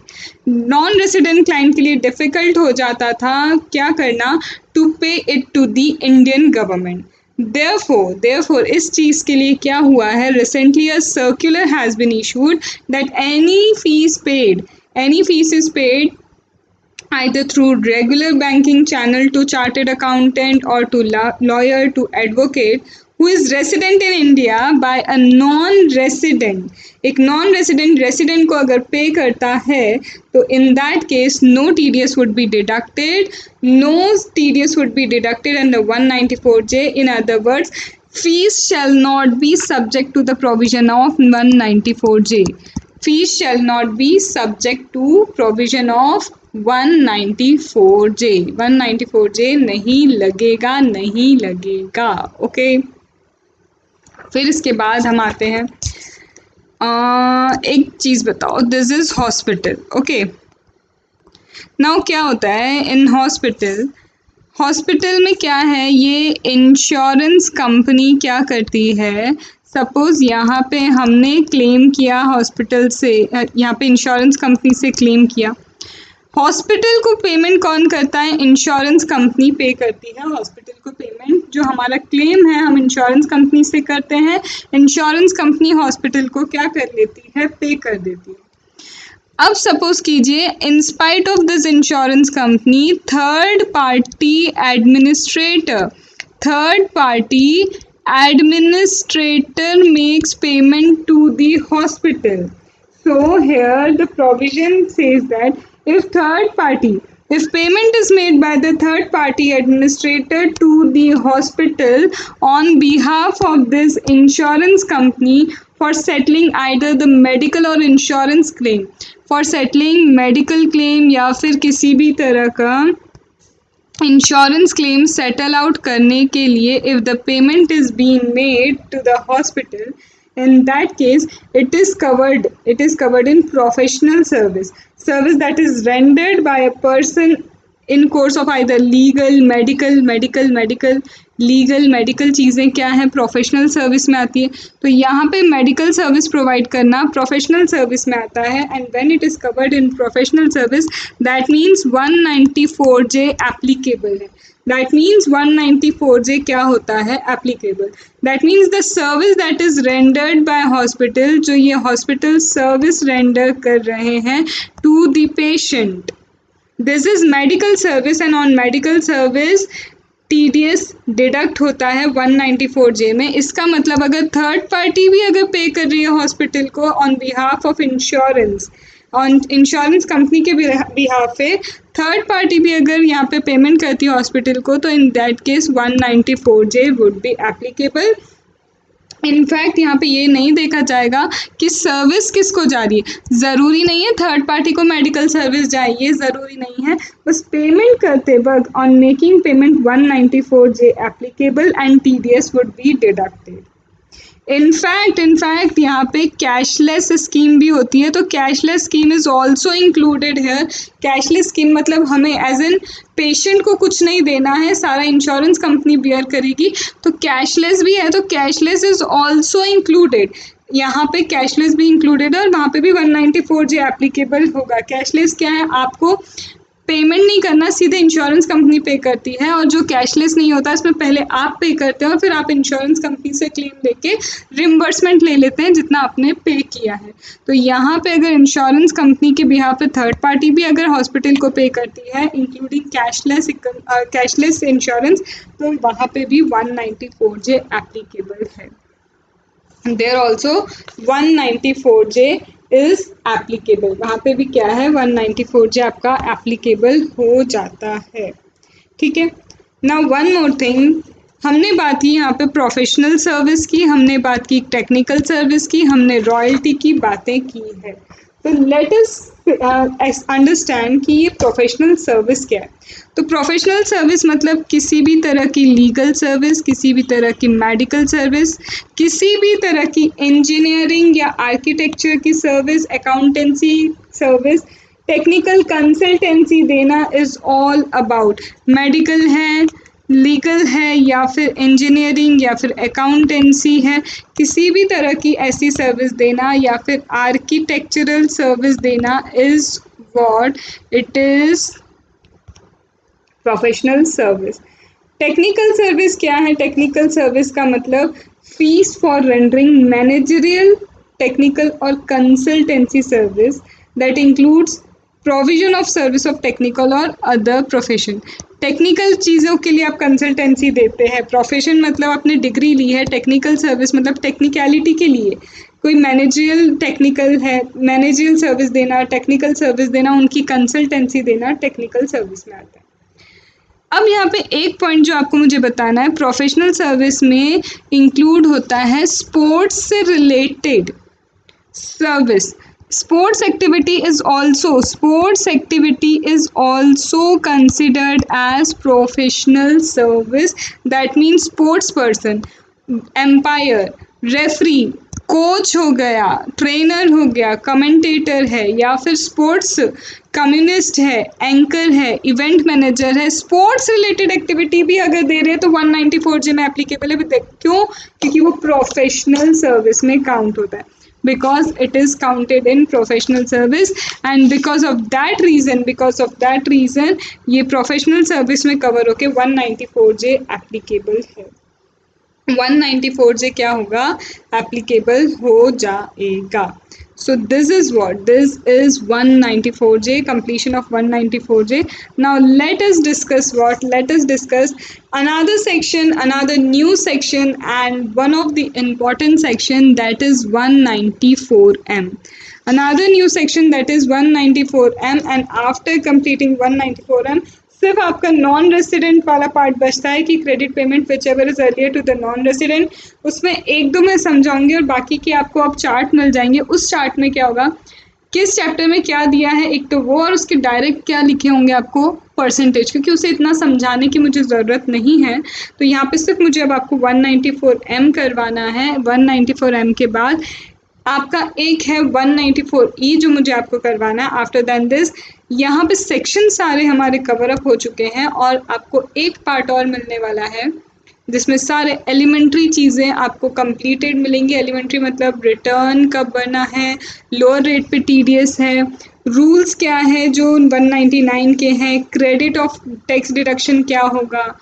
[SPEAKER 1] Non resident client के लिए difficult हो जाता था क्या करना, to pay it to the Indian government. Therefore, इस चीज़ के लिए क्या हुआ है, recently a circular has been issued that any fees is paid either through regular banking channel to chartered accountant or to lawyer to advocate who is resident in India by a non-resident, एक non-resident resident को अगर पे करता है तो in that case no TDS would be deducted, under 194J. In other words, fees shall not be subject to the provision of 194J. Fees shall not be subject to provision of 194J. 194J नहीं लगेगा। Okay, फिर इसके बाद हम आते हैं एक चीज़ बताओ, this is hospital. Okay, now क्या होता है इन हॉस्पिटल में क्या है, ये इंश्योरेंस कंपनी क्या करती है, सपोज़ यहाँ पे हमने क्लेम किया हॉस्पिटल से, यहाँ पे इंश्योरेंस कंपनी से क्लेम किया, हॉस्पिटल को पेमेंट कौन करता है, इंश्योरेंस कंपनी पे करती है हॉस्पिटल को पेमेंट। जो हमारा क्लेम है हम इंश्योरेंस कंपनी से करते हैं, इंश्योरेंस कंपनी हॉस्पिटल को क्या कर लेती है, पे कर देती है। अब सपोज कीजिए in spite of this insurance company third party administrator makes payment to the hospital. So here the provision says that if payment is made by the third party administrator to the hospital on behalf of this insurance company for settling either the medical or insurance claim, for settling medical claim या फिर किसी भी तरह का insurance claim settle out करने के लिए, if the payment is being made to the hospital, in that case it is covered in professional service that is rendered by a person in course of either legal medical चीज़ें क्या है professional service में आती है। तो यहाँ पे medical service provide करना प्रोफेशनल सर्विस में आता है, and when it is covered in professional service that means 194J applicable है। दैट मीन्स 194J क्या होता है, applicable. That means the service that is rendered by hospital, जो ये हॉस्पिटल सर्विस रेंडर कर रहे हैं to the patient, this is medical service, and on medical service TDS deduct होता है 194J में। इसका मतलब अगर थर्ड पार्टी भी अगर पे कर रही है हॉस्पिटल को on behalf of insurance, on insurance company के बिहाफ पे थर्ड पार्टी भी अगर यहाँ पे पेमेंट करती है हॉस्पिटल को, तो इन that case 194J would be applicable. In fact यहाँ पे ये नहीं देखा जाएगा कि सर्विस किसको जा रही है, ज़रूरी नहीं है थर्ड पार्टी को मेडिकल सर्विस जाए, ये ज़रूरी नहीं है, बस पेमेंट करते वक्त on making payment 194J applicable and TDS would be deducted. In fact यहाँ पे कैशलेस स्कीम भी होती है, तो cashless scheme is also included है। कैशलेस स्कीम मतलब हमें एज एन पेशेंट को कुछ नहीं देना है, सारा इंश्योरेंस कंपनी बियर करेगी, तो कैशलेस भी है, तो कैशलेस इज ऑल्सो इंक्लूडेड। यहाँ पे कैशलेस भी इंक्लूडेड है और वहाँ पे भी 194J एप्लीकेबल होगा। कैशलेस क्या है, आपको पेमेंट नहीं करना, सीधे इंश्योरेंस कंपनी पे करती है, और जो कैशलेस नहीं होता इसमें पहले आप पे करते हैं और फिर आप इंश्योरेंस कंपनी से क्लेम लेके रिम्बर्समेंट ले लेते हैं जितना आपने पे किया है। तो यहाँ पे अगर इंश्योरेंस कंपनी के बिहाफ पे थर्ड पार्टी भी अगर हॉस्पिटल को पे करती है इंक्लूडिंग कैशलेस इंश्योरेंस, तो वहाँ पे भी 194J एप्लीकेबल है। There also 194J is applicable, वहाँ पे भी क्या है 194J आपका एप्लीकेबल हो जाता है। ठीक है, नाउ वन मोर थिंग, हमने बात की यहाँ पे प्रोफेशनल सर्विस की, हमने बात की टेक्निकल सर्विस की, हमने रॉयल्टी की बातें की है। तो लेट अस अंडरस्टैंड कि ये प्रोफेशनल सर्विस क्या है। तो प्रोफेशनल सर्विस मतलब किसी भी तरह की लीगल सर्विस, किसी भी तरह की मेडिकल सर्विस, किसी भी तरह की इंजीनियरिंग या आर्किटेक्चर की service, accountancy service, technical consultancy देना इज ऑल अबाउट। मेडिकल है, लीगल है, या फिर इंजीनियरिंग या फिर अकाउंटेंसी है, किसी भी तरह की ऐसी सर्विस देना या फिर आर्किटेक्चरल सर्विस देना is what it is professional service. Technical service क्या है, टेक्निकल सर्विस का मतलब fees for rendering managerial, technical or consultancy service that includes provision of service of technical or other profession. Technical चीज़ों के लिए आप consultancy देते हैं, प्रोफेशन मतलब आपने डिग्री ली है, टेक्निकल सर्विस मतलब टेक्निकलिटी के लिए, कोई मैनेजरियल टेक्निकल है, मैनेजरियल सर्विस देना, टेक्निकल सर्विस देना, उनकी कंसल्टेंसी देना टेक्निकल सर्विस में आता है। अब यहाँ पे एक पॉइंट जो आपको मुझे बताना है, प्रोफेशनल सर्विस में इंक्लूड होता है स्पोर्ट्स से related service. Sports activity is also considered as professional service. That means sports person, umpire, referee, coach हो गया, ट्रेनर हो गया, कमेंटेटर है, या फिर स्पोर्ट्स कम्युनिस्ट है, एंकर है, इवेंट मैनेजर है, स्पोर्ट्स रिलेटेड एक्टिविटी भी अगर दे रहे हैं तो 194J में एप्लीकेबल है। क्यों? क्योंकि वो प्रोफेशनल सर्विस में काउंट होता है, because it is counted in professional service, and because of that reason ये professional service में cover होके 194J applicable है। 194J क्या होगा, एप्लीकेबल हो जाएगा। So this is 194J, completion of 194J. Now let us discuss another section, another new section, and one of the important section, that is 194M. Another new section, that is 194M, and after completing 194M सिर्फ आपका non resident वाला part बचता है कि credit payment which ever is earlier to the non resident. उसमें एक दो मैं समझाऊंगी और बाकी के आपको अब चार्ट मिल जाएंगे। उस चार्ट में क्या होगा, किस चैप्टर में क्या दिया है, एक तो वो, और उसके डायरेक्ट क्या लिखे होंगे आपको परसेंटेज, क्योंकि उसे इतना समझाने की मुझे ज़रूरत नहीं है। तो यहाँ पे सिर्फ मुझे अब आपको 194M करवाना है। 194M के बाद आपका एक है 194E जो मुझे आपको करवाना है। आफ्टर दैन दिस यहाँ पे सेक्शन सारे हमारे कवर अप हो चुके हैं और आपको एक पार्ट और मिलने वाला है जिसमें सारे एलिमेंट्री चीज़ें आपको कंप्लीटेड मिलेंगी। एलिमेंट्री मतलब रिटर्न कब बना है, लोअर रेट पे TDS है, रूल्स क्या है जो 199 के हैं, क्रेडिट ऑफ टैक्स डिडक्शन क्या होगा,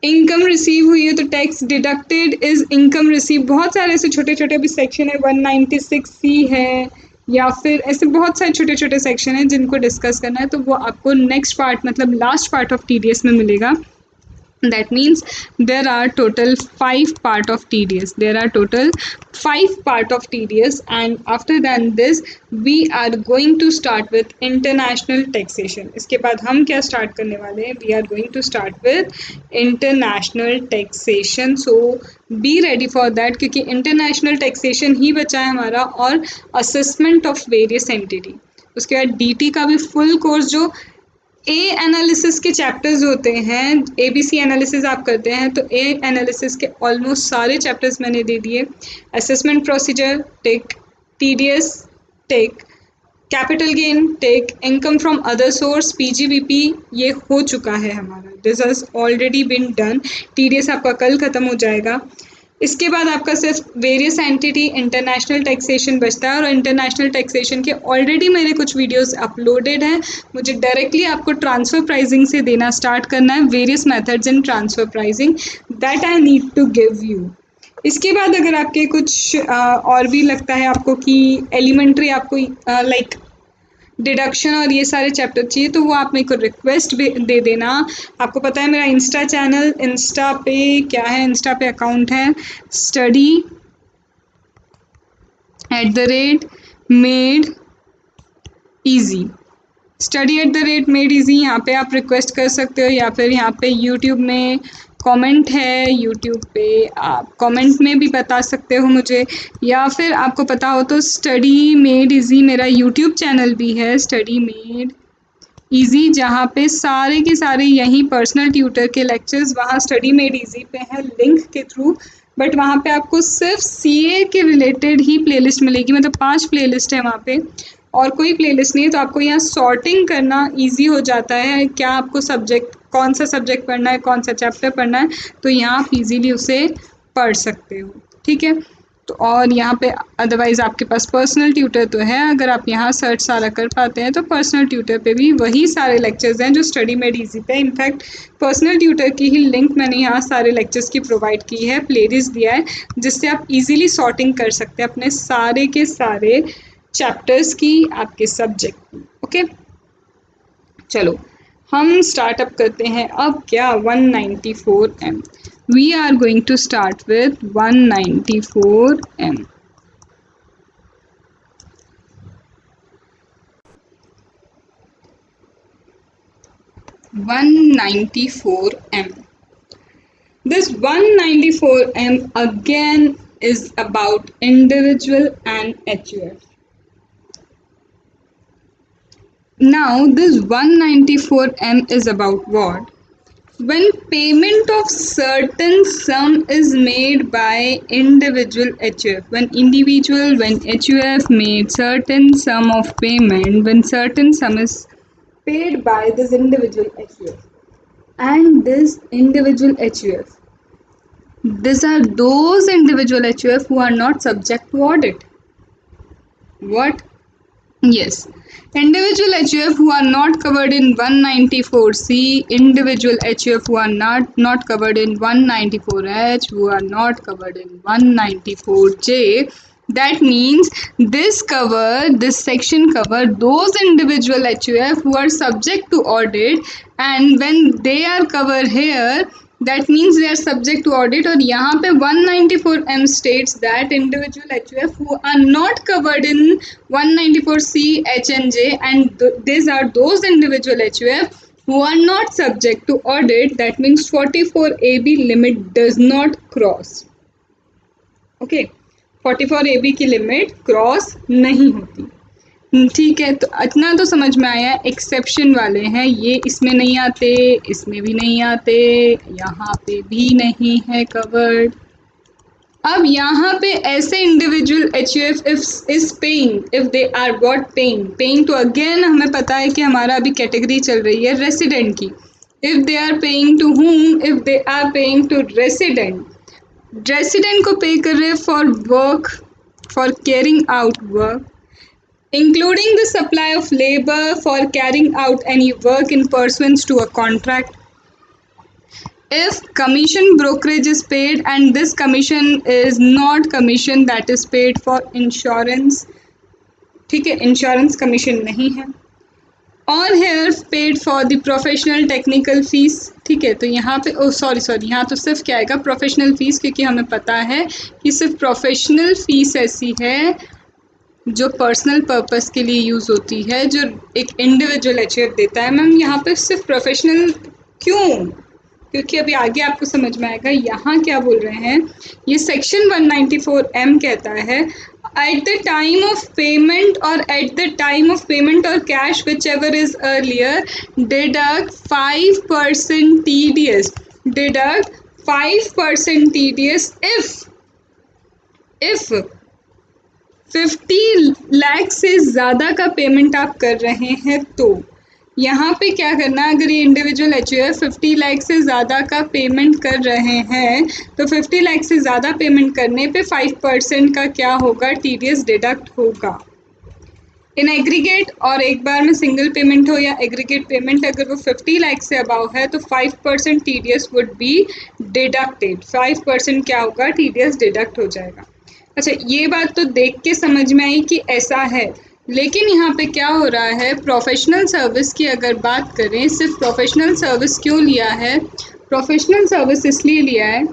[SPEAKER 1] इनकम रिसीव हुई है तो tax deducted is income receive. बहुत सारे ऐसे छोटे छोटे भी सेक्शन है, 196C है, या फिर ऐसे बहुत सारे छोटे छोटे सेक्शन हैं जिनको डिस्कस करना है, तो वो आपको नेक्स्ट पार्ट मतलब लास्ट पार्ट ऑफ TDS में मिलेगा। That means there are total 5 part of TDS. There are total 5 part of TDS, and after than this we are going to start with international taxation. इसके बाद हम क्या start करने वाले हैं? We are going to start with international taxation. So be ready for that, क्योंकि international taxation ही बचा है हमारा, और assessment of various entity. उसके बाद DT का भी full course जो ए एनालिसिस के चैप्टर्स होते हैं, ABC एनालिसिस आप करते हैं तो ए एनालिसिस के ऑलमोस्ट सारे चैप्टर्स मैंने दे दिए. Assessment procedure take, TDS take, capital gain take, income from other source PGBP ये हो चुका है हमारा. This has already been done. TDS आपका कल ख़त्म हो जाएगा. इसके बाद आपका सिर्फ वेरियस एंटिटी इंटरनेशनल टैक्सेशन बचता है, और इंटरनेशनल टैक्सेशन के ऑलरेडी मेरे कुछ वीडियोस अपलोडेड हैं. मुझे डायरेक्टली आपको ट्रांसफ़र प्राइसिंग से देना स्टार्ट करना है. Various methods in transfer pricing that I need to give you. इसके बाद अगर आपके कुछ और भी लगता है आपको कि एलिमेंट्री आपको लाइक डिडक्शन और ये सारे चैप्टर चाहिए, तो वो आप मेरे को रिक्वेस्ट दे देना. आपको पता है मेरा इंस्टा चैनल, इंस्टा पे क्या है, इंस्टा पे अकाउंट है study@made easy. study@made easy, यहाँ पे आप रिक्वेस्ट कर सकते हो, या फिर यहाँ पे यूट्यूब में कमेंट है, यूट्यूब पे आप कमेंट में भी बता सकते हो मुझे, या फिर आपको पता हो तो स्टडी मेड इजी मेरा यूट्यूब चैनल भी है, स्टडी मेड इजी, जहाँ पे सारे के सारे यहीं पर्सनल ट्यूटर के लेक्चर्स वहाँ स्टडी मेड इजी पे हैं लिंक के थ्रू. बट वहाँ पे आपको सिर्फ CA के रिलेटेड ही प्लेलिस्ट मिलेगी, मतलब 5 प्लेलिस्ट है वहाँ पे, और कोई प्लेलिस्ट नहीं है. तो आपको यहाँ सॉर्टिंग करना इजी हो जाता है, क्या आपको सब्जेक्ट, कौन सा सब्जेक्ट पढ़ना है, कौन सा चैप्टर पढ़ना है, तो यहाँ आप इजीली उसे पढ़ सकते हो. ठीक है. तो और यहाँ पे अदरवाइज़ आपके पास पर्सनल ट्यूटर तो है, अगर आप यहाँ सर्च सारा कर पाते हैं तो पर्सनल ट्यूटर पे भी वही सारे लेक्चर्स हैं जो स्टडी मेड इजी पे. इनफैक्ट पर्सनल ट्यूटर की ही लिंक मैंने यहाँ सारे लेक्चर्स की प्रोवाइड की है, प्लेलिस्ट दिया है, जिससे आप इजीली सॉर्टिंग कर सकते हैं अपने सारे के सारे चैप्टर्स की, आपके सब्जेक्ट की. ओके, चलो हम स्टार्टअप करते हैं. अब क्या 194M. We are going to start with 194M. 194M. This 194M again is about individual and HUF. Now this 194M is about what? When payment of certain sum is made by individual HUF, when HUF made certain sum of payment, when certain sum is paid by this individual HUF, and this individual HUF, these are those individual HUF who are not subject to audit. What? Yes, individual HUF who are not covered in 194C, individual HUF who are not covered in 194H, who are not covered in 194J. That means this section cover those individual HUF who are subject to audit, and when they are covered here, that means they are subject to audit. और यहाँ पे 194M states that individual HUF who are not covered in 194C, H and J, and these are those individual HUF who are not subject to audit. That means 44AB limit does not cross. Okay, 44AB की limit cross नहीं होती. ठीक है, तो इतना तो समझ में आया. एक्सेप्शन वाले हैं ये, इसमें नहीं आते, इसमें भी नहीं आते, यहाँ पे भी नहीं है कवर्ड. अब यहाँ पे ऐसे individual HUF is paying, if they are what paying तो अगेन हमें पता है कि हमारा अभी कैटेगरी चल रही है रेसिडेंट की. If they are paying to whom, if they are paying to resident को पे कर रहे हैं for work, for carrying out work, including the supply of labor for carrying out any work in pursuance to a contract. If commission brokerage is paid and this commission is not commission that is paid for insurance, ठीक है, insurance commission नहीं है. On here paid for the professional technical fees. ठीक है, तो यहाँ पे sorry यहाँ तो सिर्फ क्या आएगा, प्रोफेशनल फीस, क्योंकि हमें पता है कि सिर्फ प्रोफेशनल फीस ऐसी है जो पर्सनल पर्पस के लिए यूज़ होती है, जो एक इंडिविजुअल एचयूएफ देता है। मैम यहाँ पे सिर्फ प्रोफेशनल क्यों? क्योंकि अभी आगे आपको समझ में आएगा। यहाँ क्या बोल रहे हैं, ये सेक्शन 194M कहता है at the time of payment or at the time of payment or cash which ever is earlier deduct 5% TDS, deduct 5% TDS if 50 lakh से ज़्यादा का पेमेंट आप कर रहे हैं। तो यहाँ पे क्या करना, अगर ये इंडिविजुअल एचयूएफ 50 लाख से ज़्यादा का पेमेंट कर रहे हैं तो 50 लाख से ज़्यादा पेमेंट करने पे 5% का क्या होगा, TDS डिडक्ट होगा। इन एग्रीगेट, और एक बार में सिंगल पेमेंट हो या एग्रीगेट पेमेंट, अगर वो 50 लाख से अबाव है तो 5% TDS वुड बी डिडक्टेड। 5% क्या होगा, TDS डिडक्ट हो जाएगा। अच्छा, ये बात तो देख के समझ में आई कि ऐसा है, लेकिन यहाँ पे क्या हो रहा है, प्रोफेशनल सर्विस की अगर बात करें, सिर्फ प्रोफेशनल सर्विस क्यों लिया है, प्रोफेशनल सर्विस इसलिए लिया है,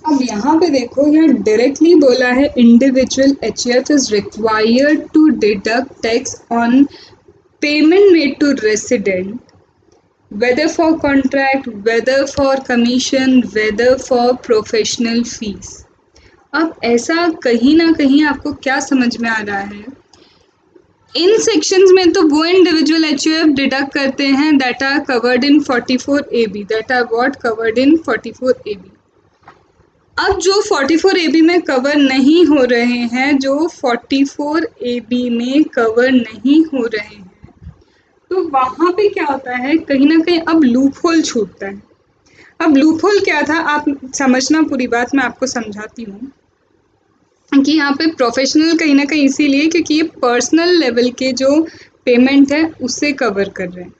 [SPEAKER 1] अब यहाँ पे देखो, यहाँ डायरेक्टली बोला है individual HUF is required to deduct tax on payment made to resident whether for contract, whether for commission, whether for professional fees. अब ऐसा कहीं ना कहीं आपको क्या समझ में आ रहा है, इन सेक्शंस में तो वो इंडिविजुअल एचयूएफ डिडक्ट करते हैं that are covered in 44AB, that are what covered in 44AB। अब जो 44AB में कवर नहीं हो रहे हैं, जो 44AB में कवर नहीं हो रहे हैं, तो वहाँ पे क्या होता है, कहीं ना कहीं अब लूप होल छूटता है। अब लूप होल क्या था, आप समझना पूरी बात, मैं आपको समझाती हूँ कि यहाँ पे प्रोफेशनल कहीं ना कहीं इसीलिए क्योंकि ये पर्सनल लेवल के जो पेमेंट है उससे कवर कर रहे हैं।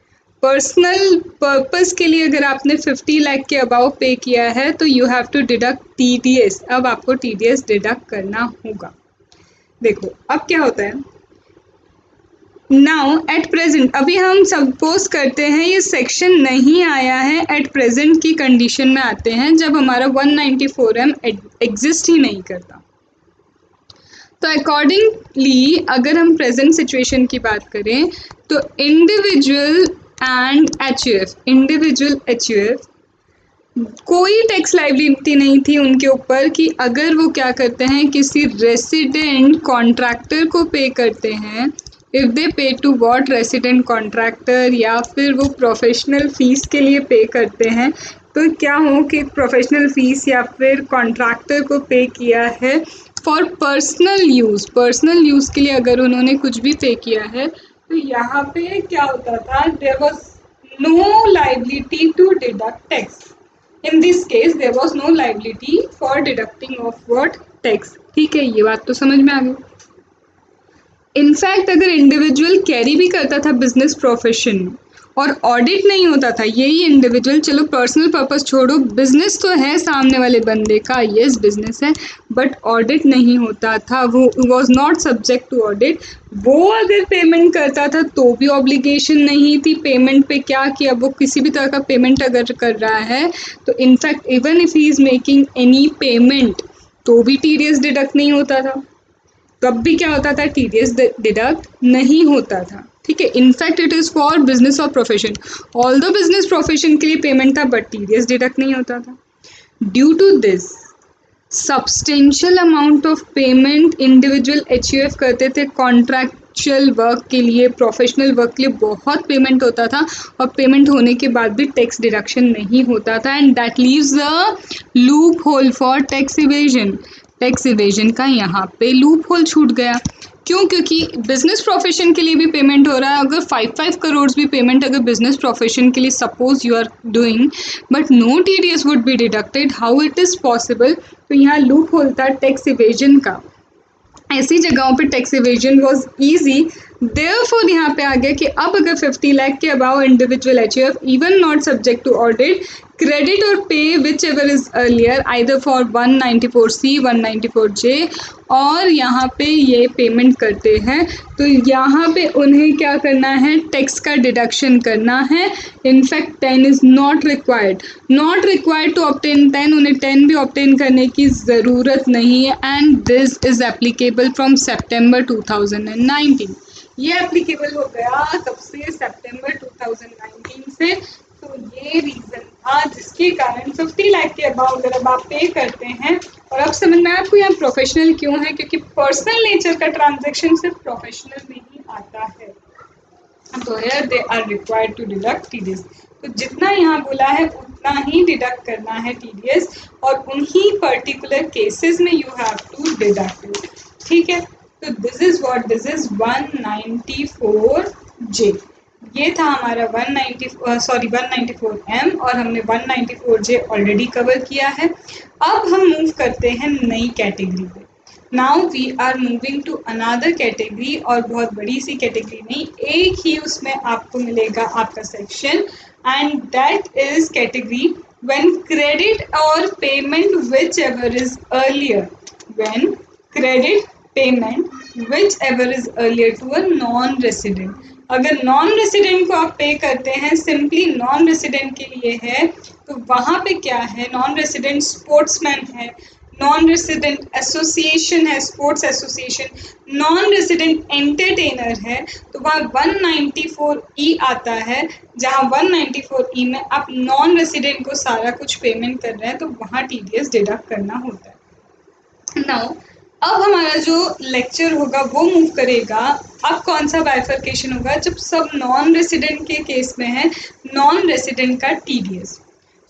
[SPEAKER 1] पर्सनल पर्पस के लिए अगर आपने 50 लाख के अबाव पे किया है तो you have to deduct TDS। अब आपको TDS डिडक्ट करना होगा। देखो अब क्या होता है, नाउ एट प्रेजेंट, अभी हम सपोज करते हैं ये सेक्शन नहीं आया है, एट प्रेजेंट की कंडीशन में आते हैं जब हमारा 194M एग्जिस्ट ही नहीं करता। तो अकॉर्डिंगली अगर हम प्रेजेंट सिचुएशन की बात करें तो individual and HUF, individual HUF कोई टैक्स लायबिलिटी नहीं थी उनके ऊपर कि अगर वो क्या करते हैं, किसी रेसिडेंट कॉन्ट्रैक्टर को पे करते हैं, इफ़ दे पे टू व्हाट, रेसिडेंट कॉन्ट्रैक्टर, या फिर वो प्रोफेशनल फीस के लिए पे करते हैं, तो क्या हो कि प्रोफेशनल फीस या फिर कॉन्ट्रैक्टर को पे किया है for personal use, personal use के लिए अगर उन्होंने कुछ भी पे किया है, तो यहाँ पे क्या होता था, there was no liability to deduct tax. In this case, there was no liability for deducting of what, tax। ठीक है, ये बात तो समझ में आ गई। इनफैक्ट अगर इंडिविजुअल कैरी भी करता था बिजनेस प्रोफेशन और ऑडिट नहीं होता था, यही इंडिविजुअल, चलो पर्सनल पर्पस छोड़ो, बिजनेस तो है सामने वाले बंदे का, यस बिजनेस है, बट ऑडिट नहीं होता था, वो was not subject to audit, वो अगर पेमेंट करता था तो भी ऑब्लिगेशन नहीं थी पेमेंट पे। क्या किया, वो किसी भी तरह का पेमेंट अगर कर रहा है तो in fact even if he is making any payment तो भी TDS डिडक्ट नहीं होता था, तब भी क्या होता था, TDS डिडक्ट नहीं होता था। ठीक है, in fact it is for business or profession, all the business profession के लिए पेमेंट था बट TDS डिडक्ट नहीं होता था। Due to this substantial amount of payment individual HUF करते थे कॉन्ट्रैक्चुअल वर्क के लिए, प्रोफेशनल वर्क के लिए बहुत पेमेंट होता था और पेमेंट होने के बाद भी टैक्स डिडक्शन नहीं होता था, and that leaves a loop hole for tax evasion. Tax evasion का यहाँ पे लूप होल छूट गया। क्यों? क्योंकि बिजनेस प्रोफेशन के लिए भी पेमेंट हो रहा है, अगर 5 करोड़ भी पेमेंट अगर बिजनेस प्रोफेशन के लिए suppose you are doing, but no TDS would be deducted, how it is possible? तो यहाँ लूप होल था टैक्स इवेजन का, ऐसी जगहों पे tax evasion was easy. Therefore यहाँ पे आ गया कि अब अगर 50 लाख के above individual HUF even not subject to audit credit or pay whichever is earlier either for 194C 194J और यहाँ पे ये पेमेंट करते हैं तो यहाँ पे उन्हें क्या करना है, टैक्स का डिडक्शन करना है। In fact 10 is not required to obtain 10, उन्हें 10 भी ऑब्टेन करने की ज़रूरत नहीं है। And this is applicable from September 2019। ये एप्लीकेबल हो गया कब से, सितंबर 2019 से। तो ये रीजन था जिसके कारण 50 लाख के अबाउट अगर आप पे करते हैं। और अब समझ में आपको यहाँ प्रोफेशनल क्यों है, क्योंकि पर्सनल नेचर का ट्रांजैक्शन सिर्फ प्रोफेशनल में ही आता है। तो here they are required to deduct TDS. तो जितना यहाँ बोला है उतना ही डिडक्ट करना है टीडीएस, और उन्हीं पर्टिकुलर केसेस में you have to deduct it. ठीक है, तो दिस इज 194J। ये था हमारा 194M और हमने 194J ऑलरेडी कवर किया है। अब हम मूव करते हैं नई कैटेगरी पे। Now we are moving to another category, और बहुत बड़ी सी कैटेगरी नहीं, एक ही उसमें आपको मिलेगा आपका section, and that is category when credit or payment which ever is earlier, when credit payment which ever is earlier to a non resident. अगर नॉन रेसिडेंट को आप पे करते हैं, सिंपली नॉन रेसिडेंट के लिए है, तो वहाँ पे क्या है, नॉन रेसिडेंट स्पोर्ट्समैन है, नॉन रेसिडेंट एसोसिएशन है, sports association, non resident entertainer है, तो वहाँ 194E आता है, जहाँ 194E में आप नॉन रेसिडेंट को सारा कुछ पेमेंट कर रहे हैं, तो वहाँ टीडीएस डिडक्ट करना होता है। नाउ अब हमारा जो लेक्चर होगा वो मूव करेगा, अब कौन सा बाइफर्केशन होगा, जब सब नॉन रेसिडेंट के केस में है नॉन रेसिडेंट का टीडीएस।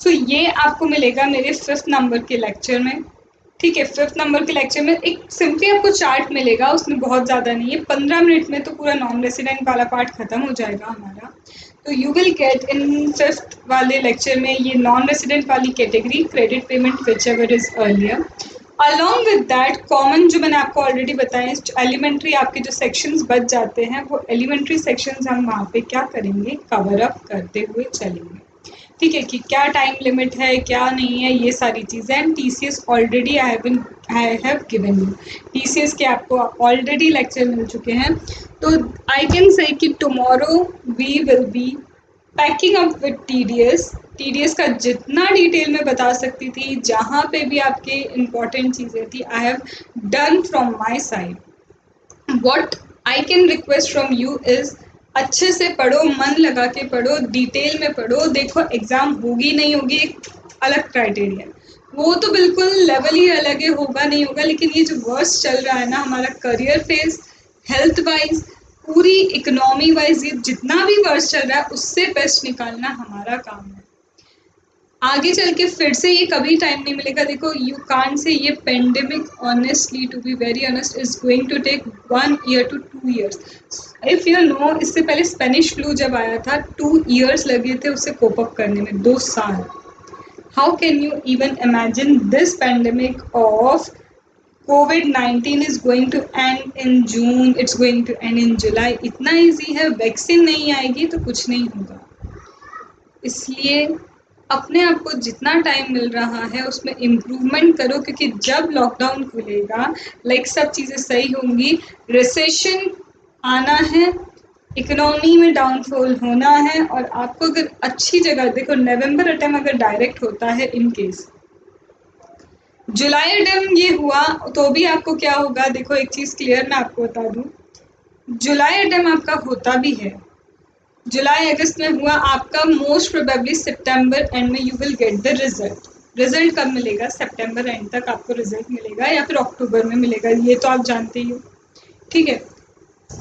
[SPEAKER 1] सो ये आपको मिलेगा मेरे 5th नंबर के लेक्चर में। ठीक है, 5th नंबर के लेक्चर में एक सिंपली आपको चार्ट मिलेगा, उसमें बहुत ज़्यादा नहीं है, 15 मिनट में तो पूरा नॉन रेसिडेंट वाला पार्ट खत्म हो जाएगा हमारा। तो you will get in 5th वाले लेक्चर में ये नॉन रेसिडेंट वाली category, credit payment which ever is earlier. Along with that common जो मैंने आपको ऑलरेडी बताया, एलिमेंट्री आपके जो सेक्शंस बच जाते हैं, वो एलिमेंट्री सेक्शंस हम वहाँ पे क्या करेंगे, कवर अप करते हुए चलेंगे। ठीक है, कि क्या टाइम लिमिट है, क्या नहीं है, ये सारी चीज़ें। And TCS already I have given you, TCS के आपको ऑलरेडी लेक्चर मिल चुके हैं। तो आई कैन से कि tomorrow we will be packing up with TDS. TDS का जितना डिटेल में बता सकती थी, जहाँ पे भी आपके इम्पॉर्टेंट चीज़ें थी, I have done from my side. What I can request from you is अच्छे से पढ़ो, मन लगा के पढ़ो, डिटेल में पढ़ो। देखो एग्ज़ाम होगी नहीं होगी एक अलग क्राइटेरिया, वो तो बिल्कुल लेवल ही अलग है, होगा नहीं होगा, लेकिन ये जो वर्स चल रहा है ना हमारा करियर फेज, हेल्थ वाइज, पूरी इकोनॉमी वाइज, ये जितना भी वर्स चल रहा है उससे बेस्ट निकालना हमारा काम है। आगे चल के फिर से ये कभी टाइम नहीं मिलेगा। देखो यू कांट से ये pandemic honestly, to be very honest, is going to take 1 year to 2 years। If you know, इससे पहले स्पेनिश फ्लू जब आया था 2 years लगे थे उसे कोप अप करने में, 2 साल। How can you even imagine this pandemic of COVID-19 is going to end in June, it's going to end in July। इतना ईजी है, वैक्सीन नहीं आएगी तो कुछ नहीं होगा। इसलिए अपने आप को जितना टाइम मिल रहा है उसमें इम्प्रूवमेंट करो, क्योंकि जब लॉकडाउन खुलेगा लाइक सब चीज़ें सही होंगी, रिसेशन आना है, इकोनॉमी में डाउनफॉल होना है, और आपको अगर अच्छी जगह, देखो नवंबर अटेम्प्ट अगर डायरेक्ट होता है, इन केस जुलाई अटेम्प्ट ये हुआ तो भी आपको क्या होगा, देखो एक चीज़ क्लियर मैं आपको बता दूं, जुलाई अटेम्प्ट आपका होता भी है, जुलाई अगस्त में हुआ आपका, मोस्ट प्रोबेबली सितंबर एंड में you will get the result. Result कब मिलेगा, सितंबर एंड तक आपको रिजल्ट मिलेगा, या फिर अक्टूबर में मिलेगा, ये तो आप जानते ही हो। ठीक है,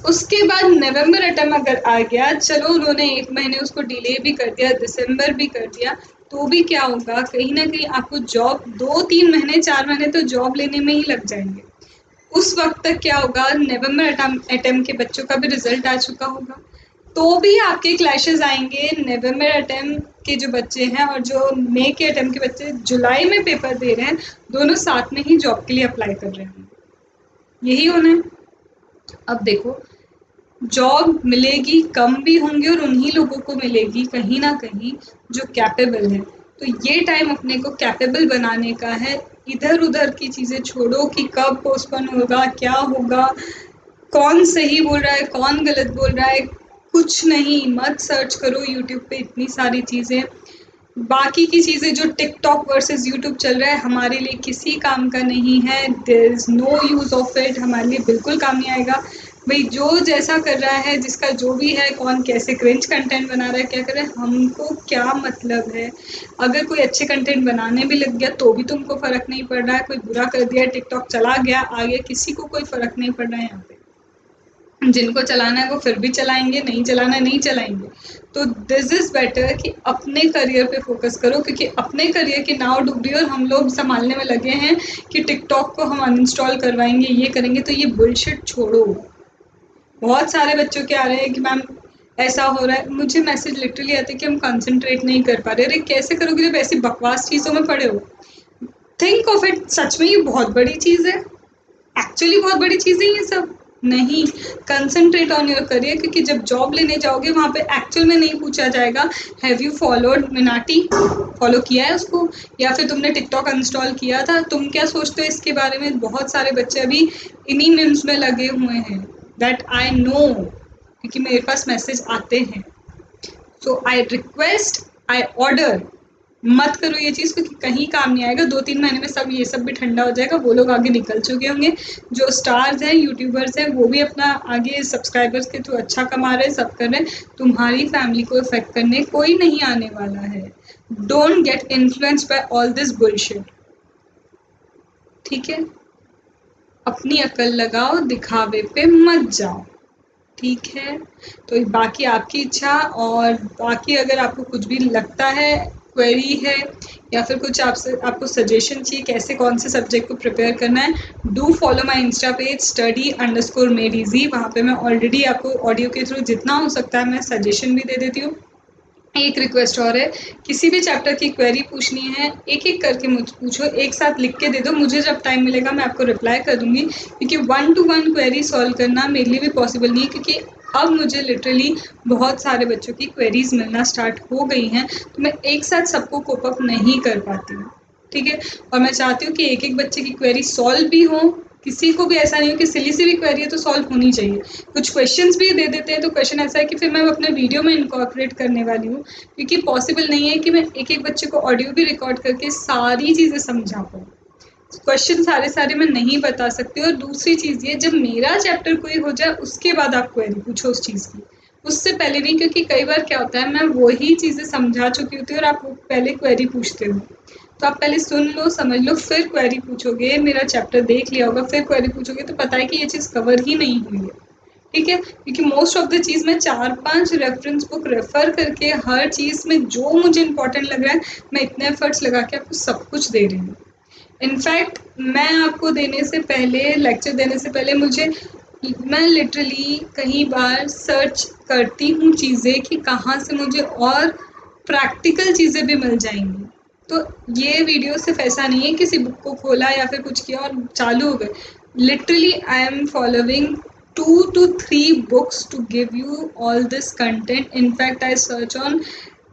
[SPEAKER 1] उसके बाद नवंबर अटेम्प्ट अगर आ गया, चलो उन्होंने 1 महीने उसको डिले भी कर दिया, दिसंबर भी कर दिया, तो भी क्या होगा, कहीं ना कहीं आपको जॉब 2-3 महीने 4 महीने तो जॉब लेने में ही लग जाएंगे। उस वक्त तक क्या होगा, नवंबर अटेम्प्ट के बच्चों का भी रिजल्ट आ चुका होगा, तो भी आपके क्लैशेस आएंगे। नवंबर अटेम्प्ट के जो बच्चे हैं और जो मई के अटेम्प्ट के बच्चे जुलाई में पेपर दे रहे हैं, दोनों साथ में ही जॉब के लिए अप्लाई कर रहे हैं, यही होना है। अब देखो जॉब मिलेगी, कम भी होंगे और उन्हीं लोगों को मिलेगी कहीं ना कहीं जो कैपेबल है। तो ये टाइम अपने को कैपेबल बनाने का है। इधर उधर की चीज़ें छोड़ो कि कब पोस्टपोन होगा, क्या होगा, कौन सही बोल रहा है, कौन गलत बोल रहा है, कुछ नहीं। मत सर्च करो यूट्यूब पे इतनी सारी चीज़ें। बाकी की चीज़ें जो टिकटॉक वर्सेस यूट्यूब चल रहा है, हमारे लिए किसी काम का नहीं है। There is no use of it, हमारे लिए बिल्कुल काम नहीं आएगा। भाई जो जैसा कर रहा है, जिसका जो भी है, कौन कैसे क्रिंज कंटेंट बना रहा है, क्या कर रहा है, हमको क्या मतलब है। अगर कोई अच्छे कंटेंट बनाने भी लग गया तो भी तुमको फ़र्क नहीं पड़ रहा है। कोई बुरा कर दिया, टिकटॉक चला गया आगे, किसी को कोई फ़र्क नहीं पड़ रहा है यहाँ पे। जिनको चलाना है वो फिर भी चलाएंगे, नहीं चलाना है नहीं चलाएंगे। तो दिस इज़ बेटर कि अपने करियर पे फोकस करो, क्योंकि अपने करियर की नाव डूब रही है और हम लोग संभालने में लगे हैं कि टिकटॉक को हम अनइंस्टॉल करवाएंगे, ये करेंगे। तो ये बुलशिट छोड़ो। बहुत सारे बच्चों के आ रहे हैं कि मैम ऐसा हो रहा है, मुझे मैसेज लिटरली आते हैं कि हम कंसंट्रेट नहीं कर पा रहे। अरे कैसे करोगे जब ऐसी बकवास चीज़ों में पड़े हो। थिंक ऑफ इट, सच में ये बहुत बड़ी चीज़ है, एक्चुअली बहुत बड़ी चीज़ है ये सब। नहीं, कंसंट्रेट ऑन योर करियर, क्योंकि जब जॉब लेने जाओगे वहाँ पे एक्चुअल में नहीं पूछा जाएगा have you followed Minati, follow किया है उसको, या फिर तुमने टिकटॉक इंस्टॉल किया था, तुम क्या सोचते हो इसके बारे में। बहुत सारे बच्चे अभी इन्हीं मीम्स में लगे हुए हैं, दैट आई नो, क्योंकि मेरे पास मैसेज आते हैं। सो आई रिक्वेस्ट, आई ऑर्डर, मत करो ये चीज़, क्योंकि कहीं काम नहीं आएगा। 2-3 महीने में सब ये सब भी ठंडा हो जाएगा, वो लोग आगे निकल चुके होंगे। जो स्टार्स हैं, यूट्यूबर्स हैं, वो भी अपना आगे सब्सक्राइबर्स के थ्रू अच्छा कमा रहे हैं, सब कर रहे हैं। तुम्हारी फैमिली को इफेक्ट करने कोई नहीं आने वाला है। Don't get influenced by all this bullshit, ठीक है। अपनी अकल लगाओ, दिखावे पे मत जाओ, ठीक है। तो बाकी आपकी इच्छा। और बाकी अगर आपको कुछ भी लगता है, क्वेरी है, या फिर कुछ आपको सजेशन चाहिए कैसे कौन से सब्जेक्ट को प्रिपेयर करना है, do follow my Insta page study_made easy। वहाँ पे मैं ऑलरेडी आपको ऑडियो के थ्रू जितना हो सकता है मैं सजेशन भी दे देती हूँ। एक रिक्वेस्ट और है, किसी भी चैप्टर की क्वेरी पूछनी है, एक एक करके मुझ पूछो, एक साथ लिख के दे दो, मुझे जब टाइम मिलेगा मैं आपको रिप्लाई कर दूंगी। क्योंकि 1-to-1 क्वेरी सॉल्व करना मेरे लिए भी पॉसिबल नहीं है, क्योंकि अब मुझे लिटरली बहुत सारे बच्चों की क्वेरीज मिलना स्टार्ट हो गई हैं, तो मैं एक साथ सबको कोप अप नहीं कर पाती हूँ, ठीक है। और मैं चाहती हूँ कि एक एक बच्चे की क्वेरी सॉल्व भी हो, किसी को भी ऐसा नहीं हो कि सिली सी भी क्वेरी है तो सॉल्व होनी चाहिए। कुछ क्वेश्चंस भी दे देते हैं, तो क्वेश्चन ऐसा है कि फिर मैं अपने वीडियो में इनकॉर्पोरेट करने वाली हूँ, क्योंकि पॉसिबल नहीं है कि मैं एक एक बच्चे को ऑडियो भी रिकॉर्ड करके सारी चीज़ें समझा पाऊँ। क्वेश्चन सारे सारे मैं नहीं बता सकती। और दूसरी चीज़ ये, जब मेरा चैप्टर कोई हो जाए उसके बाद आप क्वेरी पूछो उस चीज़ की, उससे पहले नहीं। क्योंकि कई बार क्या होता है, मैं वही चीज़ें समझा चुकी होती हूँ और आप पहले क्वेरी पूछते हो। तो आप पहले सुन लो, समझ लो, फिर क्वेरी पूछोगे। मेरा चैप्टर देख लिया होगा फिर क्वेरी पूछोगे, तो पता है कि ये चीज़ कवर ही नहीं हुई है, ठीक है। क्योंकि मोस्ट ऑफ द चीज़ मैं 4-5 रेफरेंस बुक रेफ़र करके हर चीज़ में जो मुझे इम्पोर्टेंट लग रहा है, मैं इतने एफर्ट्स लगा के आपको सब कुछ दे रही हूँ। इनफैक्ट मैं आपको देने से पहले, लेक्चर देने से पहले, मैं लिटरली कई बार सर्च करती हूँ चीज़ें कि कहाँ से मुझे और प्रैक्टिकल चीज़ें भी मिल जाएंगी। तो ये वीडियो सिर्फ ऐसा नहीं है किसी बुक को खोला या फिर कुछ किया और चालू हो गए। Literally I am following 2 to 3 books to give you all this content. In fact, I search on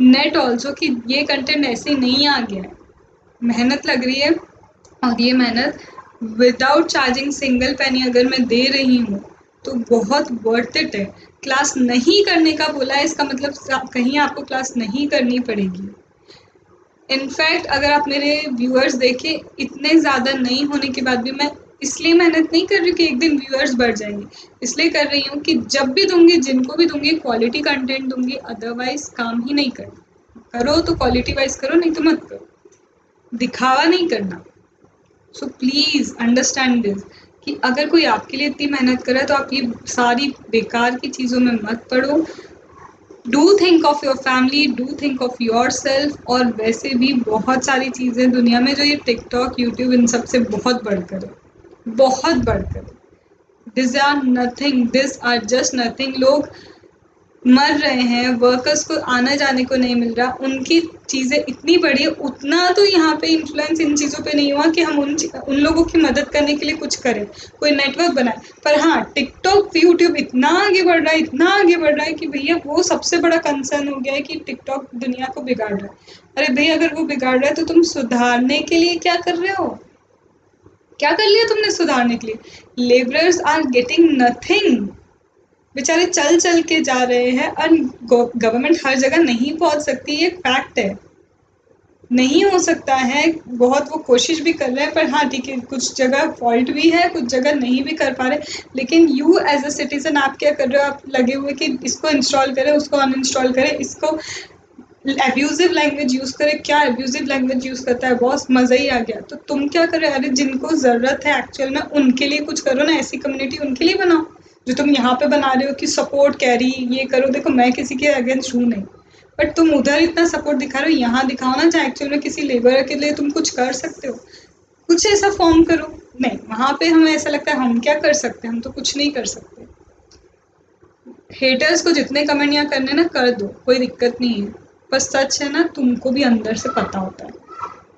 [SPEAKER 1] net also कि ये कंटेंट ऐसे ही नहीं आ गया है, मेहनत लग रही है। और ये मेहनत विदाउट चार्जिंग सिंगल पेनी अगर मैं दे रही हूँ तो बहुत वर्थ इट है। क्लास नहीं करने का बोला है, इसका मतलब कहीं आपको क्लास नहीं करनी पड़ेगी। इनफैक्ट अगर आप मेरे व्यूअर्स देखें, इतने ज़्यादा नहीं होने के बाद भी मैं इसलिए मेहनत नहीं कर रही कि एक दिन व्यूअर्स बढ़ जाएंगे, इसलिए कर रही हूँ कि जब भी दूंगी, जिनको भी दूंगी, क्वालिटी कंटेंट दूंगी। अदरवाइज काम ही नहीं करो तो क्वालिटी वाइज करो, नहीं तो मत करो, दिखावा नहीं करना। सो प्लीज़ अंडरस्टैंड दिस कि अगर कोई आपके लिए इतनी मेहनत कर रहा है तो आप ये सारी बेकार की चीज़ों में मत पड़ो। Do think of your family, do think of your self. और वैसे भी बहुत सारी चीज़ें दुनिया में जो ये टिकटॉक, यूट्यूब, इन सब से बहुत बढ़कर है, बहुत बढ़कर। This are nothing, this are just nothing. लोग मर रहे हैं, वर्कर्स को आना जाने को नहीं मिल रहा, उनकी चीज़ें इतनी बड़ी है, उतना तो यहाँ पे इन्फ्लुएंस इन चीज़ों पे नहीं हुआ कि हम उन लोगों की मदद करने के लिए कुछ करें, कोई नेटवर्क बनाए। पर हाँ, टिकटॉक यूट्यूब इतना आगे बढ़ रहा है, इतना आगे बढ़ रहा है कि भैया वो सबसे बड़ा कंसर्न हो गया है कि टिकटॉक दुनिया को बिगाड़ रहा है। अरे भैया, अगर वो बिगाड़ रहा है तो तुम सुधारने के लिए क्या कर रहे हो? क्या कर लिया तुमने सुधारने के लिए? लेबरर्स आर गेटिंग नथिंग, बेचारे चल चल के जा रहे हैं, और गवर्नमेंट हर जगह नहीं पहुंच सकती, ये फैक्ट है, नहीं हो सकता है। बहुत वो कोशिश भी कर रहे हैं, पर हाँ ठीक है, कुछ जगह फॉल्ट भी है, कुछ जगह नहीं भी कर पा रहे। लेकिन यू एज अ सिटीजन आप क्या कर रहे हो? आप लगे हुए कि इसको इंस्टॉल करें, उसको अनइंस्टॉल करें, इसको एब्यूजिव लैंग्वेज यूज करे। क्या एब्यूजिव लैंग्वेज यूज करता है बॉस, मजा ही आ गया। तो तुम क्या कर रहे हो? अरे जिनको जरूरत है एक्चुअल में, उनके लिए कुछ करो ना, ऐसी कम्युनिटी उनके लिए बनाओ। जो तुम यहाँ पे बना रहे हो कि सपोर्ट कैरी ये करो, देखो मैं किसी के अगेंस्ट हूँ नहीं, बट तुम उधर इतना सपोर्ट दिखा रहे हो, यहाँ दिखाओ ना, चाहे एक्चुअल में किसी लेबर के लिए तुम कुछ कर सकते हो, कुछ ऐसा फॉर्म करो। नहीं, वहां पे हमें ऐसा लगता है हम क्या कर सकते हैं, हम तो कुछ नहीं कर सकते। हेटर्स को जितने कमेंट यहाँ करने ना कर दो, कोई दिक्कत नहीं है, पर सच है ना, तुमको भी अंदर से पता होता है,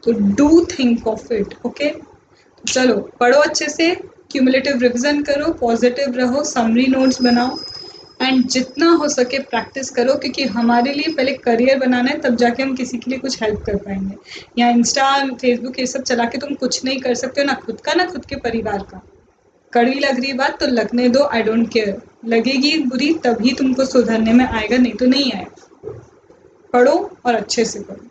[SPEAKER 1] तो do think of it. Okay, तो चलो पढ़ो अच्छे से, क्यूमुलेटिव रिविजन करो, पॉजिटिव रहो, समरी नोट्स बनाओ, एंड जितना हो सके प्रैक्टिस करो, क्योंकि हमारे लिए पहले करियर बनाना है, तब जाके हम किसी के लिए कुछ हेल्प कर पाएंगे। या इंस्टा फेसबुक ये सब चला के तुम कुछ नहीं कर सकते हो, ना खुद का ना खुद के परिवार का। कड़वी लग रही बात तो लगने दो, आई डोंट केयर, लगेगी बुरी तभी तुमको सुधरने में आएगा, नहीं तो नहीं आएगा। पढ़ो और अच्छे से पढ़ो।